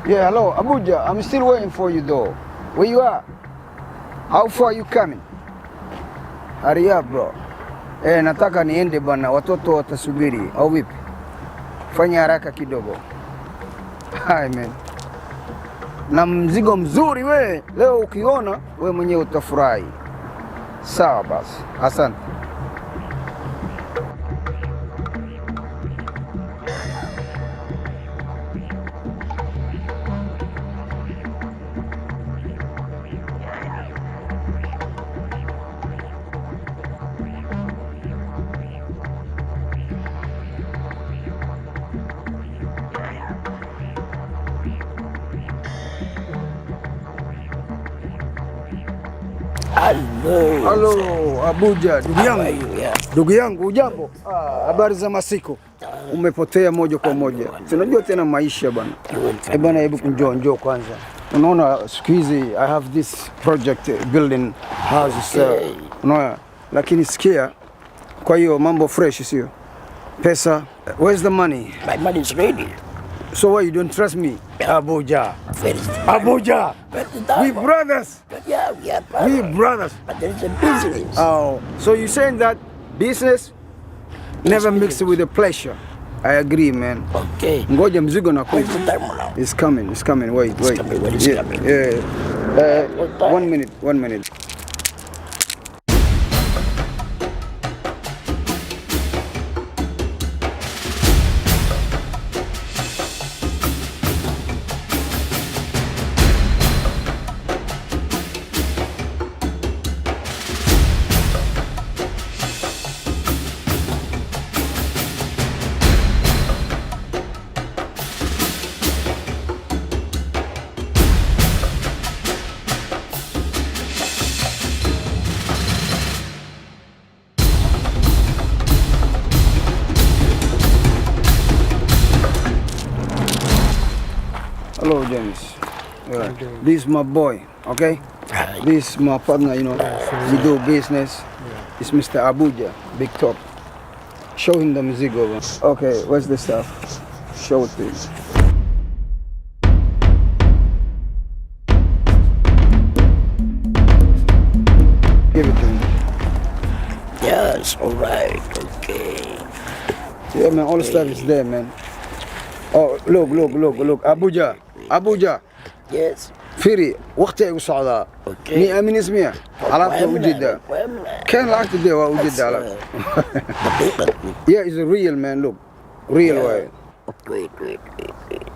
Yeah, hello, Abuja. I'm still waiting for you though. Where you are? How far are you coming? Hurry up, bro. Nataka niende bana, watoto watasubiri. Au vipi? Fanya haraka kidogo. Hi man. Na mzigo mzuri we. Leo ukiona we mwenyewe utafurahi. Sawa basi. Asante. Hello, Abuja, ndugu yangu, ujambo? Habari za masiku? Umepotea moja kwa moja. Tunajua tena maisha bwana. Bwana, hebu njoo kwanza. Unaona siku hizi I have this project building houses. Unaona, lakini sikia, kwa hiyo mambo fresh sio? Pesa, where's the money? My money is ready. So why you don't trust me? Abuja. Abuja. We brothers. Yeah, we brothers. But there is a business. Oh, so you're saying that business never mixed with the pleasure? I agree, man. Okay. Ngoja mzigo na kuja. It's coming. Wait. Coming. When it's coming? Yeah. 1 minute. Hello, James. This is my boy, okay? This is my partner, you know. We do business. It's Mr. Abuja, Big Top. Show him the mzigo. Okay, where's the stuff? Show it to him. Give it to him. Yes, all right, okay. Yeah, man, all the stuff is there, man. Oh, look. Abuja. Yes. Firi, وقتي وصعدا. مي أمين اسمها. على وجدة. كان لعبت ده وجدة على. Yeah, it's a real man. Look, real way. Wait.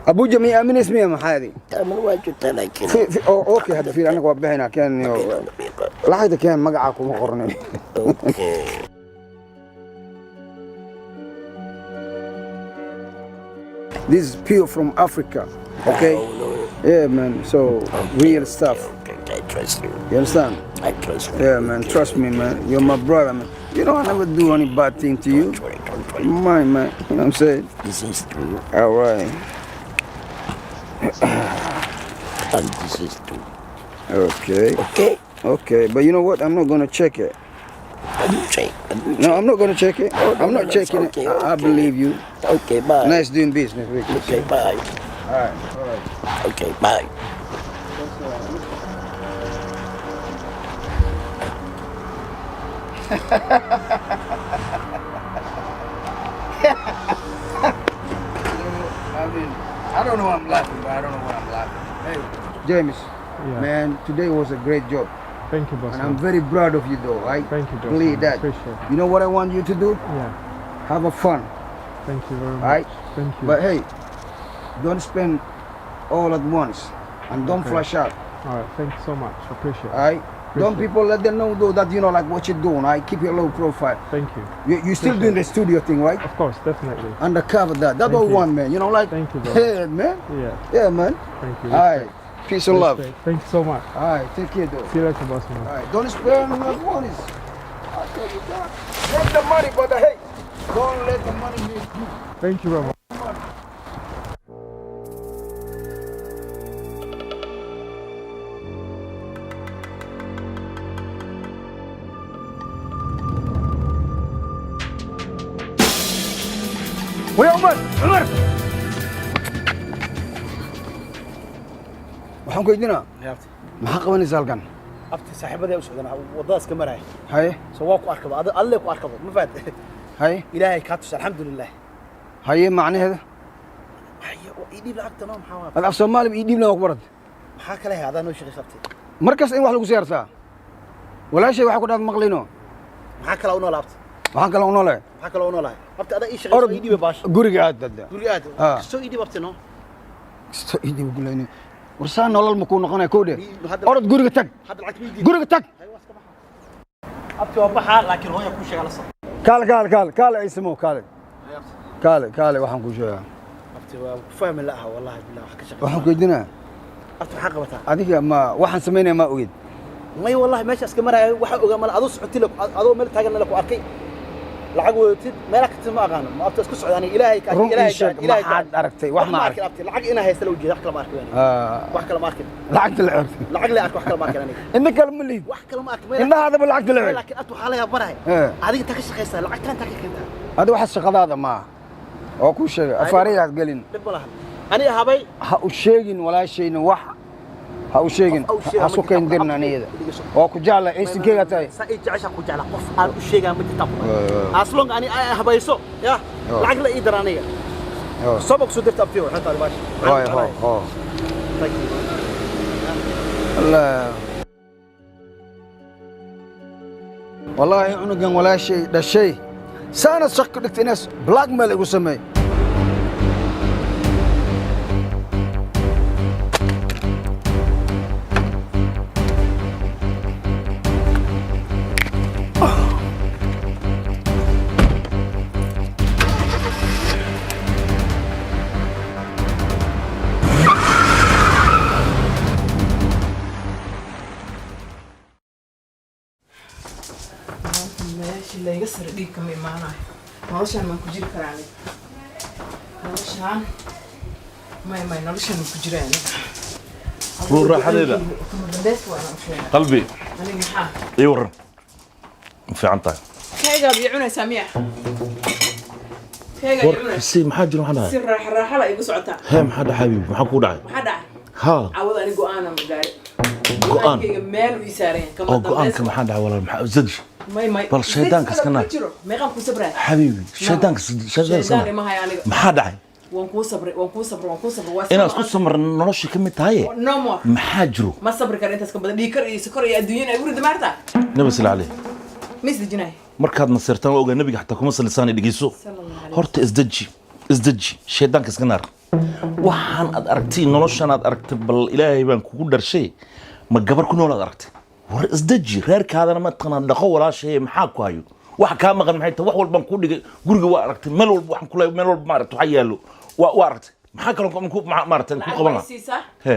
Abuja مي أمين اسمها محادي. تعمل واجد تلاقي. أوكي هذا فير أنا قبحنا كان. لحظة كان مقعكم مقرنين. Okay. This is pure from Africa, okay? Yeah, man, so real stuff. I trust you. You understand? I trust you. Yeah, man, trust me, man. You're my brother, man. You know I never do any bad thing to you. Mine, man. You know what I'm saying? This is true. All right. And this is too. Okay. Okay. Okay, but you know what? I'm not gonna check it. No, I'm not gonna check it. I'm not checking it. I believe you. Okay, bye. Nice doing business with you. Okay, bye. All right. Okay, bye. I mean, I don't know why I'm laughing, but I don't know why I'm laughing. Hey, James, man, today was a great job. Thank you, boss. And I'm very proud of you, though. Right? Thank you, boss. Believe that. Appreciate it. You know what I want you to do? Yeah. Have a fun. Thank you very much. Right? Thank you. But hey, don't spend all at once, and don't Okay. flash out. All right. Thank you so much. Appreciate it. All right? Don't people let them know though that you know like what you're doing. Right? Keep your low profile. Thank you. You still doing the studio thing, right? Of course, definitely. Undercover that. That's Thank what we you. want, man. You know, like. Thank you, bro. Yeah, man. Yeah. Yeah, man. Thank you. All right. Peace and love. Respect. Thank you so much. All right. Take care, though. See you later, boss man. All right. Don't spend enough money. I tell you that. Take the money, but hey, don't let the money make you. Thank you very much. ويا عمر عمر waxaan ku idinaa maxaa qabanaysaa halkan abti saaxiibadii u socdana wadadaas ka maray haye soo waa ku arkaba alle ku arkaba ma faad haye ilaahay ka tus alxamdulillah haye macnaheeda haye ii dhiib lacagta noo maxaa waa ad af Soomaali ii dhiibna ku barad maxaa kale hayada noo shaqay sabti markaas in wax lagu siyaartaa walaashay waxa ku dhaad maqlino maxaa kale u noolaabta waxaan kale u noolahay maxaa kale u noolahay abti ada ii shaqay ii dhiib baash guriga aad dadda guriga aad soo ii dhiib abti noo soo ii dhiib gulayni warsaan nolol ma ku noqonay koodhe orod guriga tag guriga tag abti waa baxa laakiin hooyo ku sheegay la soo kaale ay samo kaale waxaan ku sheegaa abti waa ku fahmi laha wallahi billahi wax ka shaqay waxaan ku idinaa abti maxaa qabataa adiga ma waxaan sameynaa ma ogid may wallahi meesha iska maray waxa ogaa mal adu socoti adoo meel taagan la ku arkay lacag weetid meel ka tisma aqaan ma abta isku socdaan ilaahay maxaad aragtay wax ma aragtay lacag ina haysta loo jeedo wax kala ma arkin wax kala ma arkin lacag la arkin lacag la arkin wax kala ma arkin aniga inna kala ma liid wax kala ma arkin indhahaada ba lacag la arkin laakiin aad waxa la baray adiga ta ka shaqeysaa lacagtan ta ka keenta hada waxa shaqadaada ma oo ku sheegay afaariyaad galin dib malaha ani habay ha u sheegin walaashayna wax ha u sheegin ha soo keen dirna aniyada oo ku jecla aysinkeyga tahay sa ay jecesha ku jecla qof aan u sheegaa ma jirta aslong ani ay habayso ya lacag la ii daraniga sabab soo dirta abtiyo xanta baash ho Allah wallahi unugan walaashay dhashay saana shaqo dhigtay inaas blackmail igu sameey layga sare dhiig kama imaanayo noloshaan maan ku jiri karaa aniga noloshaan may noloshaan maan ku jira aniga ruu raaxadeeda kama dambayska waa inaan u sheegaa qalbi aniga maxaa ii waran ma fiican tahay keegaad ii cunaysaa miya keegaad ii cunaysaa si maxaa jira waxaan si raaxa la igu socotaa hee maxaa dhacay xabiibi maxaa kuu dhacay maxaa dhacay haa cawada ani go'aan ma gaaray go'aan meel u isaaran kama oo go'aanka maxaa dhacay walaal maxaa zadji may bal shaydaanka iska naar meeqan ku sabray xabiibi shaydaanka shaydaanka ma hay aniga maxaa dhacay waan ku sabray inaad isku samar noloshii ka mid tahay no more maxaa jiro ma sabri kar intaas ka badan dhiig kar iyo sokor iyo adduunyada ay urida maarta nabi sallallahu alayhi misdijinay markaad nasirtaan waa ogaa nabiga xataa kuma salisaan dhigeyso horta isdaji shaydaanka iska naar waxaan aad aragtay noloshan aad aragtay bal ilaahay baan kugu dharshay ma gabar ku nool aad aragtay war isdaji reerkaadana ma taqaan dhaqo walaashay maxaa ku hayo wax ka maqan maxay tahay wax walba ku dhigay guriga waa aragtay meel walba waxaan ku leeyahay meel walba ma aragtay waxa yaalo waa aragtay maxaa kale ku ma aragtay ku qaban he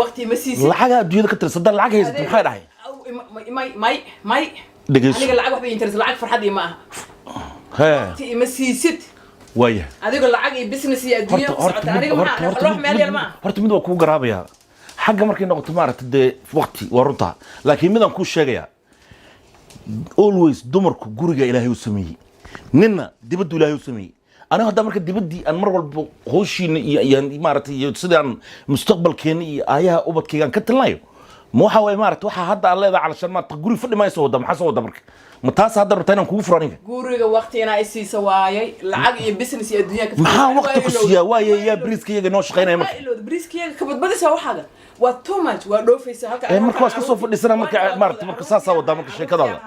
waqti ma siisi lacag adduunyada ka tirsan lacag haysto maxay dhahay may dhegeyso aniga lacag wax bay interest lacag farxad ma aha he ti ma siisid adiga lacag iyo business iyo adduunyo socota aniga ma aha loo meel yar ma horta mid waa ku garaabaya xagga markay noqoto maaragtay dee waqti waa runtaa laakiin midaan kuu sheegayaa always dumarku guriga ilaahay u sameeyey ninna dibaddu ilaahay u sameeyey aniga hadda marka dibaddii aan mar walba hooshiina iyo maaragtay iyo sidaan mustaqbalkeena iyo aayaha ubadkaygaan ka talinayo ma waxa way maaragtay waxa hadda aan leedahay calashan maaragtay guri fadhi mayso wada maxaa soo wada marka ma taas hadda rabtaa inaan kugu furo aniga guriga waqti inaa isiisa waayay lacag iyo business iyo adduunyaha maxaa waqti ku siiyaa waaye yaa briiska iyaga noo shaqaynaya marka briiska iyaga kabadbadisa waxaaga waa too much waa dhoofaysa halka marka waa iska soo fadhisana marka maaragtay marka saasaa wadaa marka sheekadaada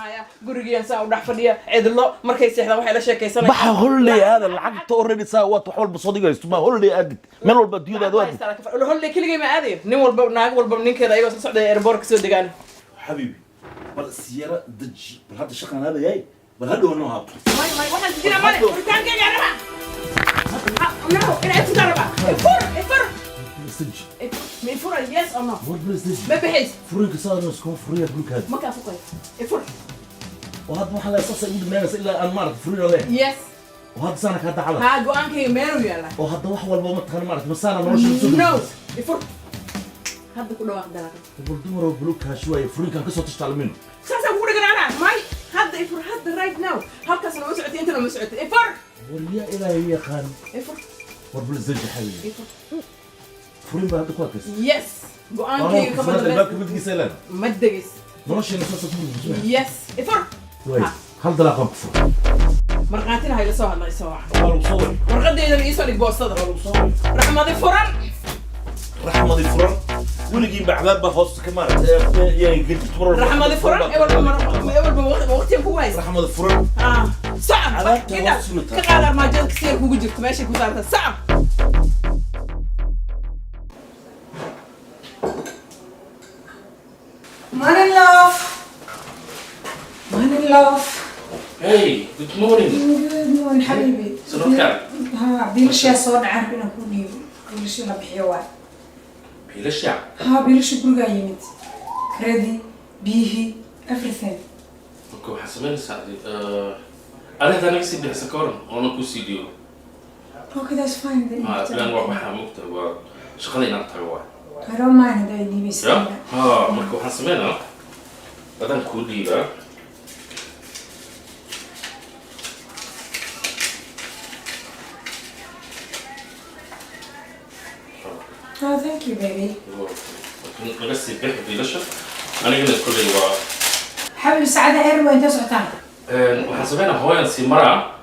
gurigiyan saa u dhex fadhiya cidlo markay seexdaan waxay la sheekaysanayaan baxa holiday aada lacagta already saa waad wax walba soo dhigaysto ma holiday aadid meel walba adduunyadaada waadid holiday keligay ma aadayo nin walba naag walba ninkeeda ayagoo soo socday airport ka soo degaan حبيبي بل السيارة دج بل هذا الشقة هذا جاي بل هذا هو النوع ما واحد تجينا مالك وركان كي يعرفها نو انا عرفت تعرفها الفر سج من فر يس او نو سج ما بحس فريق صار نسكون فريق بلوك هذا ما كان فوق الفر وهذا محل اساسا يجيب ناس الا ان مرض فريق ولا يس وهذا سنك هذا حلا ها جو انكي ميرو يلا وهذا واحد والله ما تخن مرض بس انا مروش نو الفر هذا كله واحد دلك تقول دمر بلوك شويه فريق كان قصه تشتغل منه ساسا بقول لك انا ماي هذا الفر هذا رايت ناو هلكا انا مسعتي انت لو مسعتي الفر واليا الهي يا خان الفر ورب الزج حبيبي فريق بعد كويس يس جو انكي كمان الباب بدي سلام ما تدقس مروش نص يس الفر هل ده رقم مرقاتنا هاي لسوها الله يسوها والله صور مرقدي اذا يسوي بوستر والله صور رحمة الفرن رحمة الفرن ولقي بعباب بفوز كمان يا قلت تمر رحمة الفرن اول بوقت كويس رحمة الفرن صعب كده كقال ما جاك كثير كوجو جبت ماشي كوزارة صعب Morning, love. Morning, love. Hey, good morning. Good morning, حبيبي. سنوكا. ها بيلش يا صون عارف إنه كوني بيلش لا بحيوان. بيلش يا. ها بيلش برجع يمت. كريدي بيهي everything. اوكي حسمين سعدي. أنا هذا نفسي بحسكارن أنا كوسي ديو. Okay, that's fine then. بلان واحد مكتب وشغلين عن تروى. I don't mind that you miss me. مركو حسمينا. بدن كودي لا. Oh, thank you, baby. بس يبيح بيلش. أنا قلنا كل الوا. حبيبي سعادة إيرو وأنت سعتان. وحسبنا هواي سيمرة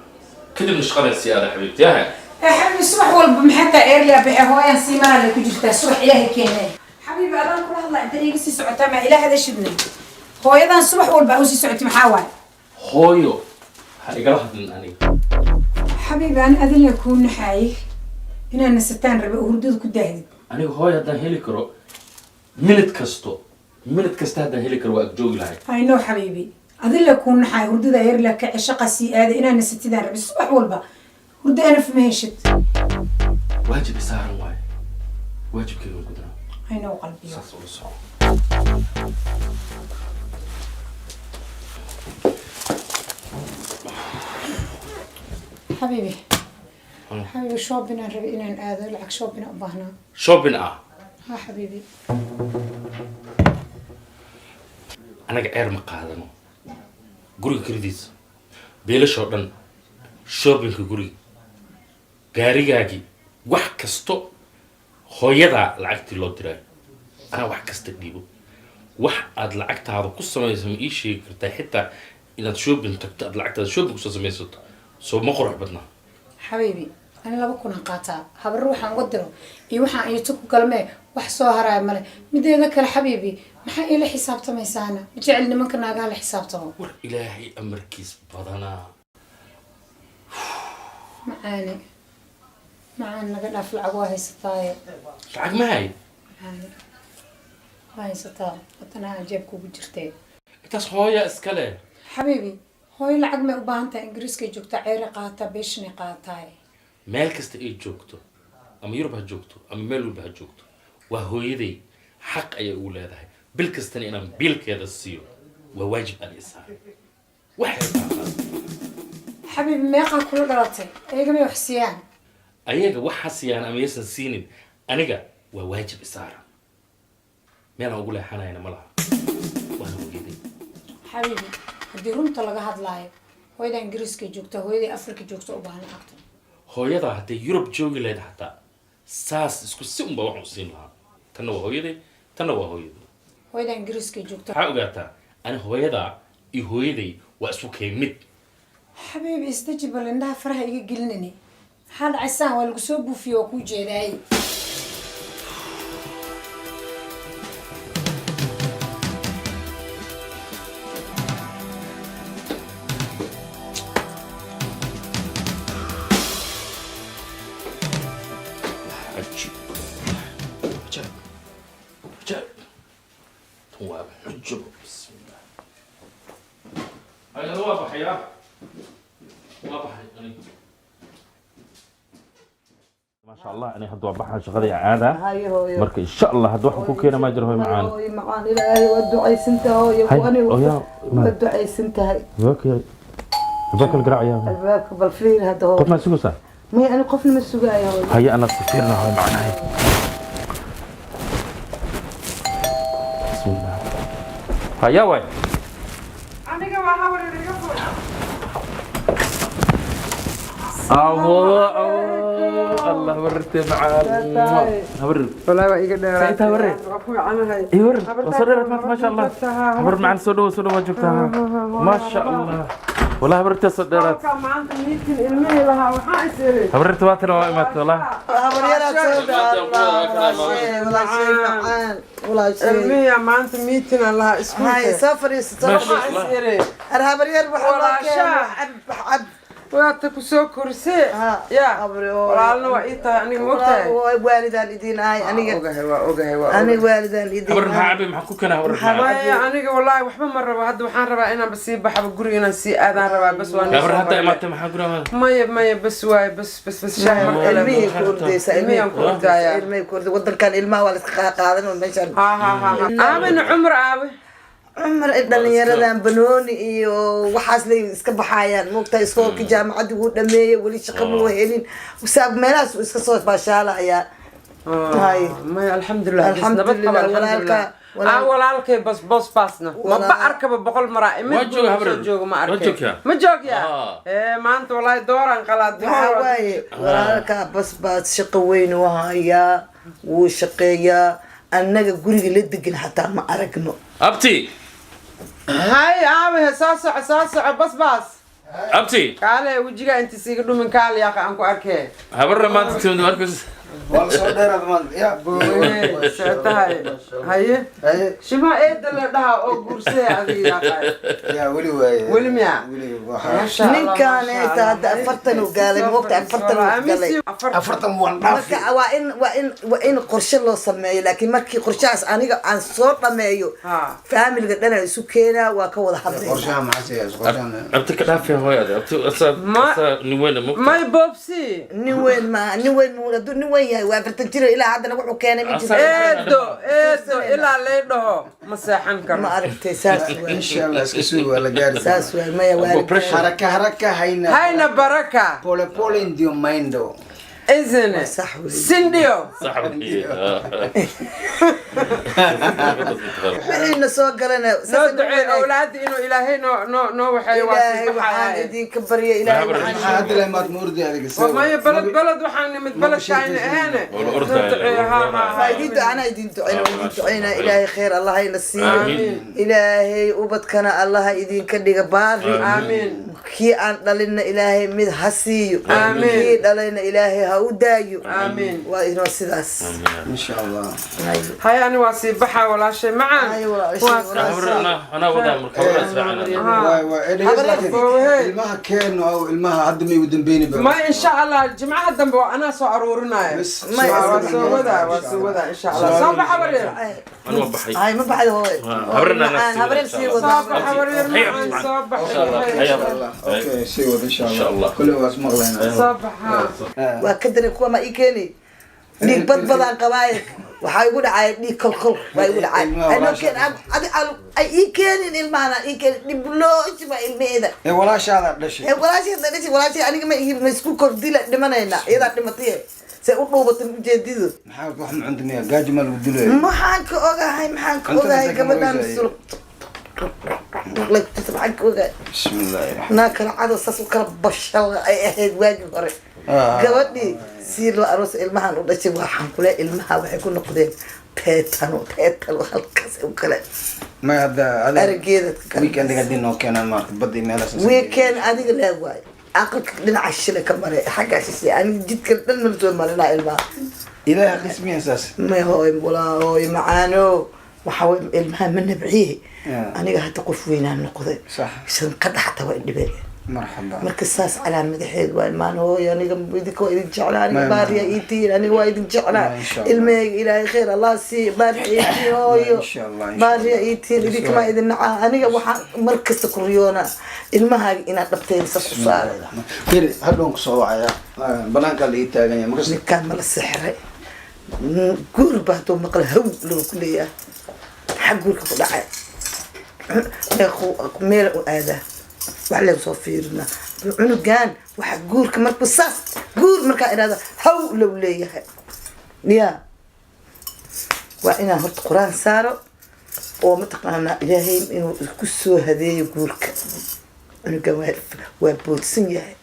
كده بنشتغل السيارة حبيبتي يا حبيبي الصبح والبم حتى إيرلي بحي هواي سيمرة اللي كجرتها الصبح إلهي كينه. حبيبي أنا كل الله أنت ليه قصي سعتان مع إله هذا شدني. هواي ذا الصبح والبأوسي سعتي محاول. هويو. هاي قرحت من أني. حبيبي أنا أذن يكون نحايك. هنا أنا ستان ربع وردود كداهد. أنا هواي هذا هيليكرو. ملت كستو هذا هيليكرو وأجوج لهاي. I know حبيبي. أذن يكون نحاي وردود غير لك عشق السيادة هنا أنا ستان ربع الصبح والبأ. ورد أنا في مهشت. واجب يسار واي. واجب كذا قدرة. I know قلبي. حبيبي حبيبي شوبنا ربي إن هذا لعك شوبنا أبهنا شوبنا ها حبيبي أنا قاعد مقعدنا قري كريديس بيلا شوبنا شوبنا كقري قاري wax kasto hooyada lacagti loo diray ana wax kasta dhiibo wax aad lacagtaada ku samayso ma ii sheegi kartaa xitaa inaad shopping tagto aad lacagtaada shopping ku samaysato soo ma qurux badna حبيبي أنا لا بكون قاطع هبر روح عن قدره يوحى يتوك قلمه وحصو هراي ماله مدي ذكر حبيبي ما حق إلى حساب تمي سانا بجعلني ممكن أقال حساب تمو ور إلهي أمركيز بدنا معانا قلنا في العقوة هي ستاية العق معي هاي ستاية وطنا جيبكو بجرتين إتاس هويا إسكالي حبيبي هوي العق ما أبانتا إنجليزكي جوكتا عيري قاتا بيشني قاتاي مال كست إيه جوكتو أما يوروب هجوكتو أما ميلو بهجوكتو وهويدي حق أي أولاد هاي بالكستني أنا بيلك هذا السيو وواجب الإسهار واحد حبيبي ما يقع كل غلطي أيقا ما يحسيان أيقا وحسيان أما يسن سينين أنيقا وواجب إسهار meel aan ugu leexanayna ma laha waana hooyaday حبيبي هدي رمت لقى هاد لايف هويدا إنجليزكا جوكتا هويدا أفريقيا جوكتا وباهنا أكتر hooyada hadday yurub joogi lahayd xataa saas isku si unba waxaan u siin lahaa tanna waa hooyaday tanna waa hooyaday هويدا إنجليزكا جوكتا waxaa ogaataa ani hooyada iyo hooyaday waa isku kay mid حبيبي استجب لنا فرح يجي قلنني حال عسان والقصوب بوفي وكو جيداي عجيب عجب عجب تواب عجب بسم الله هاي واضح يا واضح يعني ما شاء الله يعني هدوا بحر شغلي عادة مركي إن شاء الله هدوا حكوا كينا ما جرهوا معانا معانا إلهي والدعاء سنتها يبواني والدعاء سنتها اوكي الباك القرع يا الباك بالفير هذا هو قف ما سوسه ما أنا قفنا من السجايا هيا أنا سفيرنا هاي معنا هاي بسم الله هيا وين aniga waa habar iga fur الله ورت معانا هبر والله waa iga dheeraatay سايتها وري ايور وصلت ما شاء الله هبر معنا سودو وجبتها ما شاء الله والله هبرت صدرت maanta meeting ilmihi lahaa waxaa isiri هبرت واتر وامت والله ilmihi maanta meeting lahaa iskuulka هاي سافر isiri أرهاب يربح walaasha waata ku soo korsee ya walaalna waa ii tahay aniga moogtahay والدان إدين هاي waa أنا والدان إدين هبر محابي محكو كان هبر محابي aniga wallaahi waxba ma rabo hadda waxaan rabaa inaan sii baxaba guriga inaan sii aadaan rabaa bas waan هبر حتى ما تم حقنا maya bas waay bas shaah mar kale ilmihii kurdaysa ilmihii kurdaya ilmihii kurday wadankan ilmaha waa la iska qaadan oo meeshan aabana cumar aabe cumar dhalinyaradan banooni iyo waxaas lay iska baxayaan moogtaa iskoolka jaamacadda uu dhameeyay weli shaqo ma helin saab meelahaas iska soo baashaalaya hay maya alxamdulilah walaalkay bas baasna maba arkaba boqol maraa imid jooga ma arkay ma joogya maanta wallaahi dooran qalaad waaye walaalka bas shaqo weyn u hayaa wuu shaqeeyaa annaga guriga la degan xataa ma aragno abti هاي عامل ساسع بس أبتي قال وجهك أنت سيك دومين قال يا أخي أنكو أركي هبر ما تتم مركز والله صار دير مان يا بوي ساتاي هاي شما إيه دل ده أو كرسي هذه يا أخي يا ولي ميا nin kaan inta hadda afartan uu gaalay moogta afartan uu galay afartan waan dhaafay waa in qorshe loo sameeyo laakiin markii qorshahaas aniga aan soo dhameeyo faamilga dhan ay isu keenaa waa ka wada hadlay qorshaha maxaa qorshaha abti ka dhaafay hooyada abti asad nin weyn ma may bobsi nin weyn muu adu nin weyn yahay waa afartan jir ilaa haddana wuxuu keenay mid eedo ilaa lay dhaho ma seexan karo ma aragtay saas insha Allah iska soo wala gaari saas waa maya waa haraka haina baraka pole ndio maindo إذن سنديو صح إحنا سوق لنا ندعي أولادي إنه إلهي نو وحي إلهي وحان دين كبر يا إلهي وحان هذا اللي ما تمر دي هذيك السنة وما بلد وحان متبلد شاين هنا فايدين أنا يدين تعينا إلهي خير الله ينسيه إلهي وبدكنا الله يدين كدي باري آمين كي أن دلنا إلهي مد حسيو كي دلنا إلهي ودايو آمين وإنه سداس إن شاء الله هاي أنا واسيبها ولا شيء معا أنا ودا مركبة أسرعنا المها كان أو المها هدمي ودم بيني ما إن شاء الله الجمعة هدم أنا سأرورنا ما واسودا إن شاء الله صباح ورير أنا بحي هاي ما بعد هو هبرنا صباح ورير صباح أوكي سيود إن شاء الله كله اسمه لنا صباح وكدر كوا ما إيكني ليك بدبضان قبايل waxay ugu dhacay dhig kolkol way ugu dhacay ano keen ay keenin ilmaana keen diblo isma ilmeeda walaashaada dhashay walaashaada aniga ma isku kordila dhimanayna iyada dhimatay سأقول جديد محاك واحد عندنا جاج مال بدلوي محاك أوجاهي محاك أوجاهي قبل أن نسلق لك تسمعك أوجاهي بسم الله الرحمن ناكل عادة ساسو كرب بشل أي واجب قري قبلني سير له أروس المهن ولا شيء واحد كله المها ويكون نقدين بيتانو وهالكاس وكله ما هذا أرجيت ويكند قاعدين نوكينا مارك بدي ماله ويكند أديك لا واي أقل لنا عشرة كمان حاجة أساسية أنا جد كنت نرجع مرنا المها إذا قسمي أساس ما هو ولا هو معانو وحاول المها من بعيه أنا قاعد تقول فينا النقطة صح عشان قد حتى وين بيه مرحبا مركز على مدحيد والمان هو يعني بدك وايد جعلاني باريا ايتي انا وايد جعلان المي الى خير الله سي باريا ايتي هو ان شاء الله باريا ايتي بدك ما اذا نعا انا وحا مركز كوريونا المها ان دبتين صار خير هلون صوعيا بنانك اللي تاغنيا مركز كامل السحر قربته مقل هو لو كليه حقولك دعاء يا اخو ميل هذا وعلى صفيرنا عنقان واحد قول كمان بصاص قول مركا هذا حول وليه يا وإنا هرت قرآن سارو ومتقنا إلهي إنه كسو هذي يقولك عنقان وبولسين يا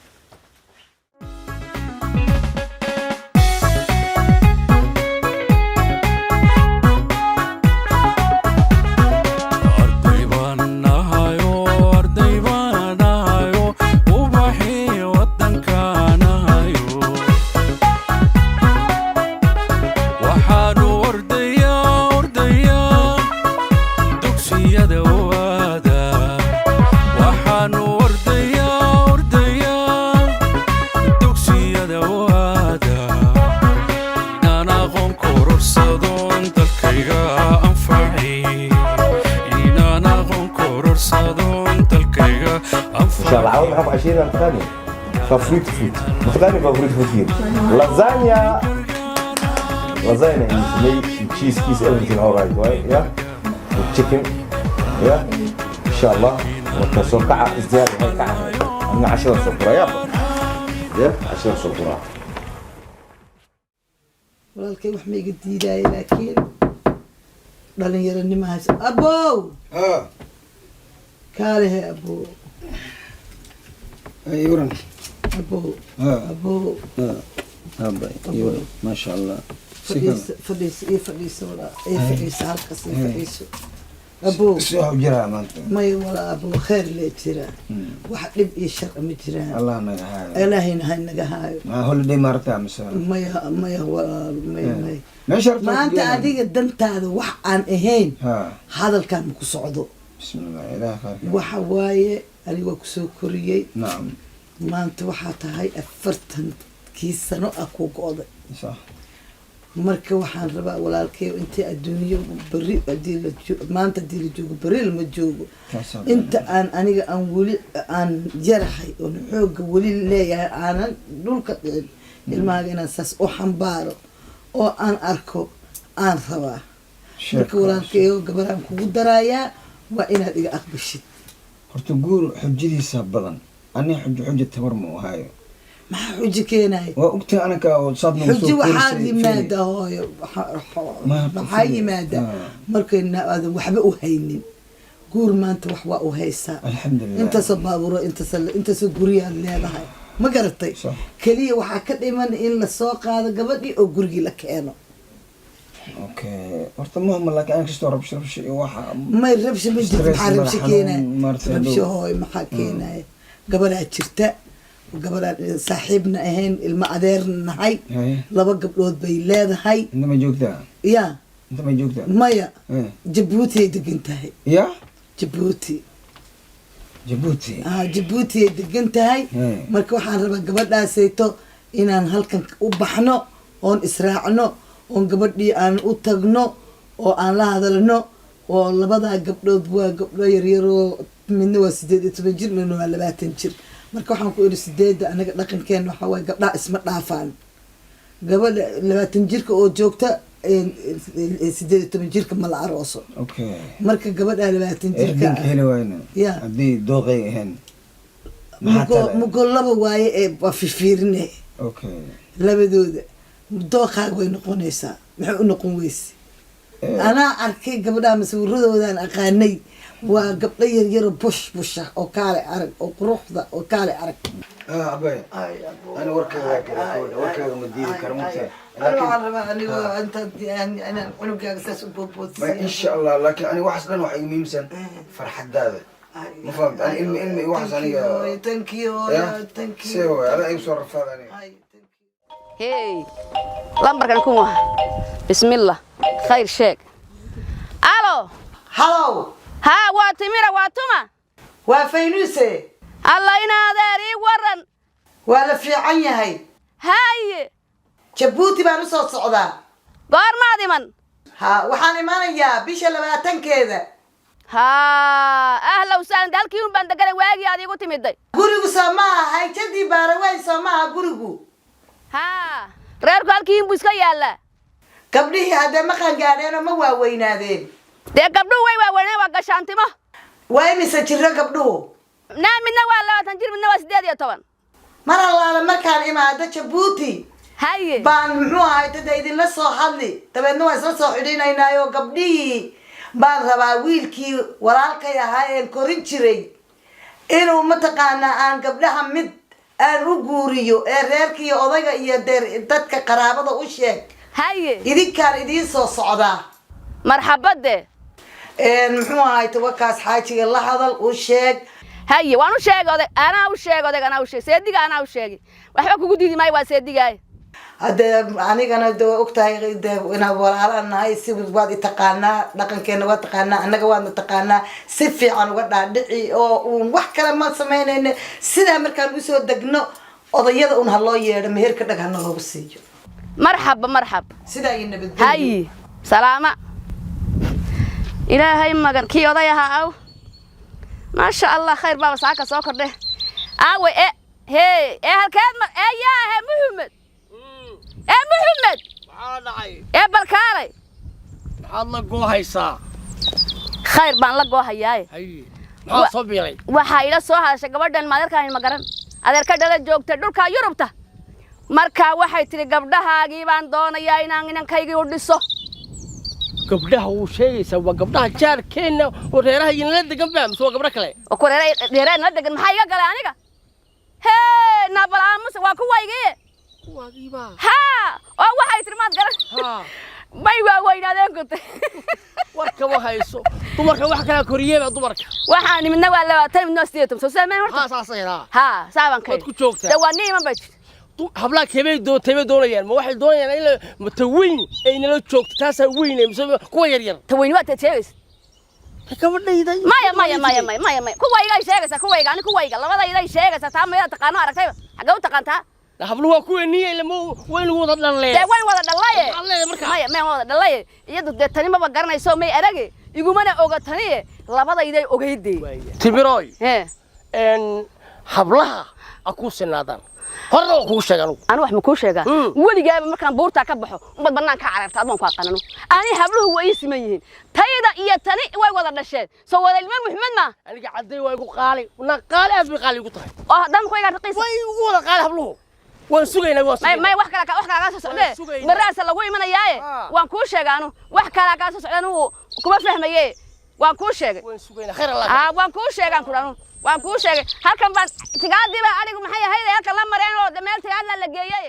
بحب عشيرة الثاني فافريت فود مختلف فافريت فود لازانيا يعني تشيز كيس everything alright right yeah chicken yeah إن شاء الله وتصور كعة زيادة هاي كعة أنا 10 صفرة يا 10 صفرة والله الكي وحمي قد يداي لكن ضلني يرني ما هس أبو كاره أبو يورن أبو أبو يورن ما شاء الله فديس ولا فديس هالكس فديس أبو سو جرا ما ولا أبو خير لي ترى واحد يبقى الشر مترى الله ما هاي الله هنا نجاهاي ما هو اللي مرتا مثلا ما هو ما شرط ما أنت عادي قدمت هذا وح عن إهين هذا الكلام كسعده بسم الله إله خير وحواي اللي وكسو كوريي نعم ما أنت وحات هاي أفرتن كيس سنة أكو قاضي صح مركب وحان ربا ولكن أنت الدنيا بري أديل ما أنت أديل جوج بري المجوج أنت أنا ولي أن جرحي ونحوج ولي لي أنا دول كتير الماجنا ساس وحنبارو أو أن أركو أن ثوا مركب ولكن قبلهم كودرايا وإن هذه أقبشت تقول حجتي سابقا أنا حجة تبرمو هاي ما حجة كيناي وقت أنا كصادم حجة وحادي مادة هاي حاجة مادة مركن هذا وحبة وهينين قول ما أنت وحوا وهيسا الحمد لله أنت صبابورو أنت سجوريا اللي هذا هاي ما قررتي كليه وحكت إيمان إن السوق هذا قبلي أو قرقي لك أنا اوكي horta muhim laakiin aan kasto rabsho waxa ma rabsho ma jirto maxaa rabsho keenay rabsho hooy maxaa keenay gabadha jirta gabadha saaxiibna ahayn ilma adeerna nahay laba gabdhood bay leedahay inta ma joogtaa ya inta ma joogtaa maya Djibouti ay degan tahay ya Djibouti Djibouti Djibouti ay degan tahay marka waxaan rabaa gabadhaasayto inaan halkan u baxno oon israacno oon gabadhii aan u tagno oo aan la hadalno oo labada gabdhood waa gabdho yaryar oo midna waa 18 jir midna waa 20 jir marka waxaan ku iri 8 anaga dhaqankeena waxa way gabdhaha isma dhaafaan gabadha 20 jirka oo joogta 18 jirka ma la arooso okay marka gabadha 20 jirka ya hadii dooqay ahayn mugo laba waaye ee waa fiirine okay labadooda dooqaaga way noqonaysaa maxay u noqon weyse anaa arkay gabdhaha masawiradoodaan aqaanay waa gabdho yaryaro bush busha oo kaale arag oo quruxda oo kaale arag abay ana warkaaga ma diidi karo mugtahay إن شاء الله لكن أنا واحد لنا واحد يمسن فرحة هذا ما فهمت أنا إلمي واحد أنا تنكيو سوى أنا يبصر رفاض أنا هي لمبر كان كوما بسم الله خير شيك ألو هلو ها واتميرة واتما وفينوسي الله ينادري ورن ولا في عيني هاي جبوتي بانو soo socdaa goormaadi man ha waxaan imaanayaa bisha 20keeda ha ahla usaan dalkii un baan deganay waagi aad igu timiday gurigu Soomaa hayjadii baaraway Soomaa gurigu ha reerku halkii in buu iska yaala gabdhihii hadda ma qangaadeen ma waaweynaadeen dee gabdhuhu way waaweyneen waa gashaantimo way mise jirro gabdhuhu midna waa 20 jir midna waa 18 mar allaala markaan imaado Jabuuti haye baan muxuu ahay dad idinla soo hadli dabeedna waan isla soo xidhiinaynaayo gabdhihii baan rabaa wiilkii walaalkay ahaa ee korin jiray inuu mataqaanaa aan gabdhaha mid aan u guuriyo ee reerkii odayga iyo dadka qaraabada u sheeg haye idinkaan idiin soo socdaa marxabade muxuu ahay tawakaas xaajiga la hadal u sheeg haye waan u sheegay anaa u sheegay seediga anaa u sheegay waxba kugu diidi maayo waa seedigaay hadda anigana doo ogtahay ina walaalanahay si waad taqaanaa dhaqankeena waad taqaanaa anaga waad taqaanaa si fiican uga dhaadhici oo wax kale ma sameynayna sida markaan u soo degno odayada un haloo yeedho meherka dhagana loogu siiyo marxab sida ay nabadgelyo hay salaama ilaahay magan kii odayaha aw ما شاء الله خير بابا ساكا سوكر ده اوي هي هالكاد يا محمد محمد maxaa dhacay barkaalay maxaad la goohaysaa khayr baan la goohayaa maxaa soo biiray waxa ila soo hadashay gabadhan maadarkaan ma garan adeerka dhala joogta dhulka Yurubta marka waxay tiri gabdhahaagii baan doonayaa inaan inankayga u dhiso gabdhaha uu sheegaysa waa gabdhaha jaarkeena oo reeraha inala degan baa soo gabdha kale oo ku reeraha inala degan maxay iga galay aniga hee nabalaamus waa kuwaygii ha oo waxay tiri maad garan bay waa weynaadeen kunta warka ma hayso dumarka wax kala koriyay dumarka waxaan midna waa 20 midna 8 soo saameen horta ha saasayna ha saaban kay ku joogtaa dawani ma bajid habla kebay doonayaan ma waxay doonayaan in mutaweyn ay nala joogto taas weyn ee kuwa yar yar taweyn waa tateeys gabadhayday maya kuwayga sheegaysa kuwayga labadayda sheegaysa taa ma taqaano aragtay xaga u taqaantaa hablu waa kuwa niyeey lama weyn wada dhalay weyn wada dhalay maya wada dhalay iyadu de tani ma garanayso may arage igumana oga tani labadayday ogeyday tibiroy hablaha aku sinaadaan horna ku sheegan anu wax ma ku sheegaa waligaaba markaan buurta ka baxo umad banaan ka cararta adoon ku aqaanano ani habluhu way siman yihiin tayada iyo tani way wada dhasheen soo wada ilmo Maxamed ma aniga caday way ku qaali una qaali abi qaali ku tahay oo dan ku iga raqiis way wada qaali habluhu waan sugaynaa may wax kala ka soo socday baraas lagu imanayaaye waan ku sheegaanu wax kala ka soo socdaan kuma fahmayay waan ku sheegay waan sugaynaa khayr Allah waan ku sheegan kuraan waan ku sheegay halkan baan tigaadiba anigu maxay ahayd halkan la mareen oo meel tigaadna la geeyay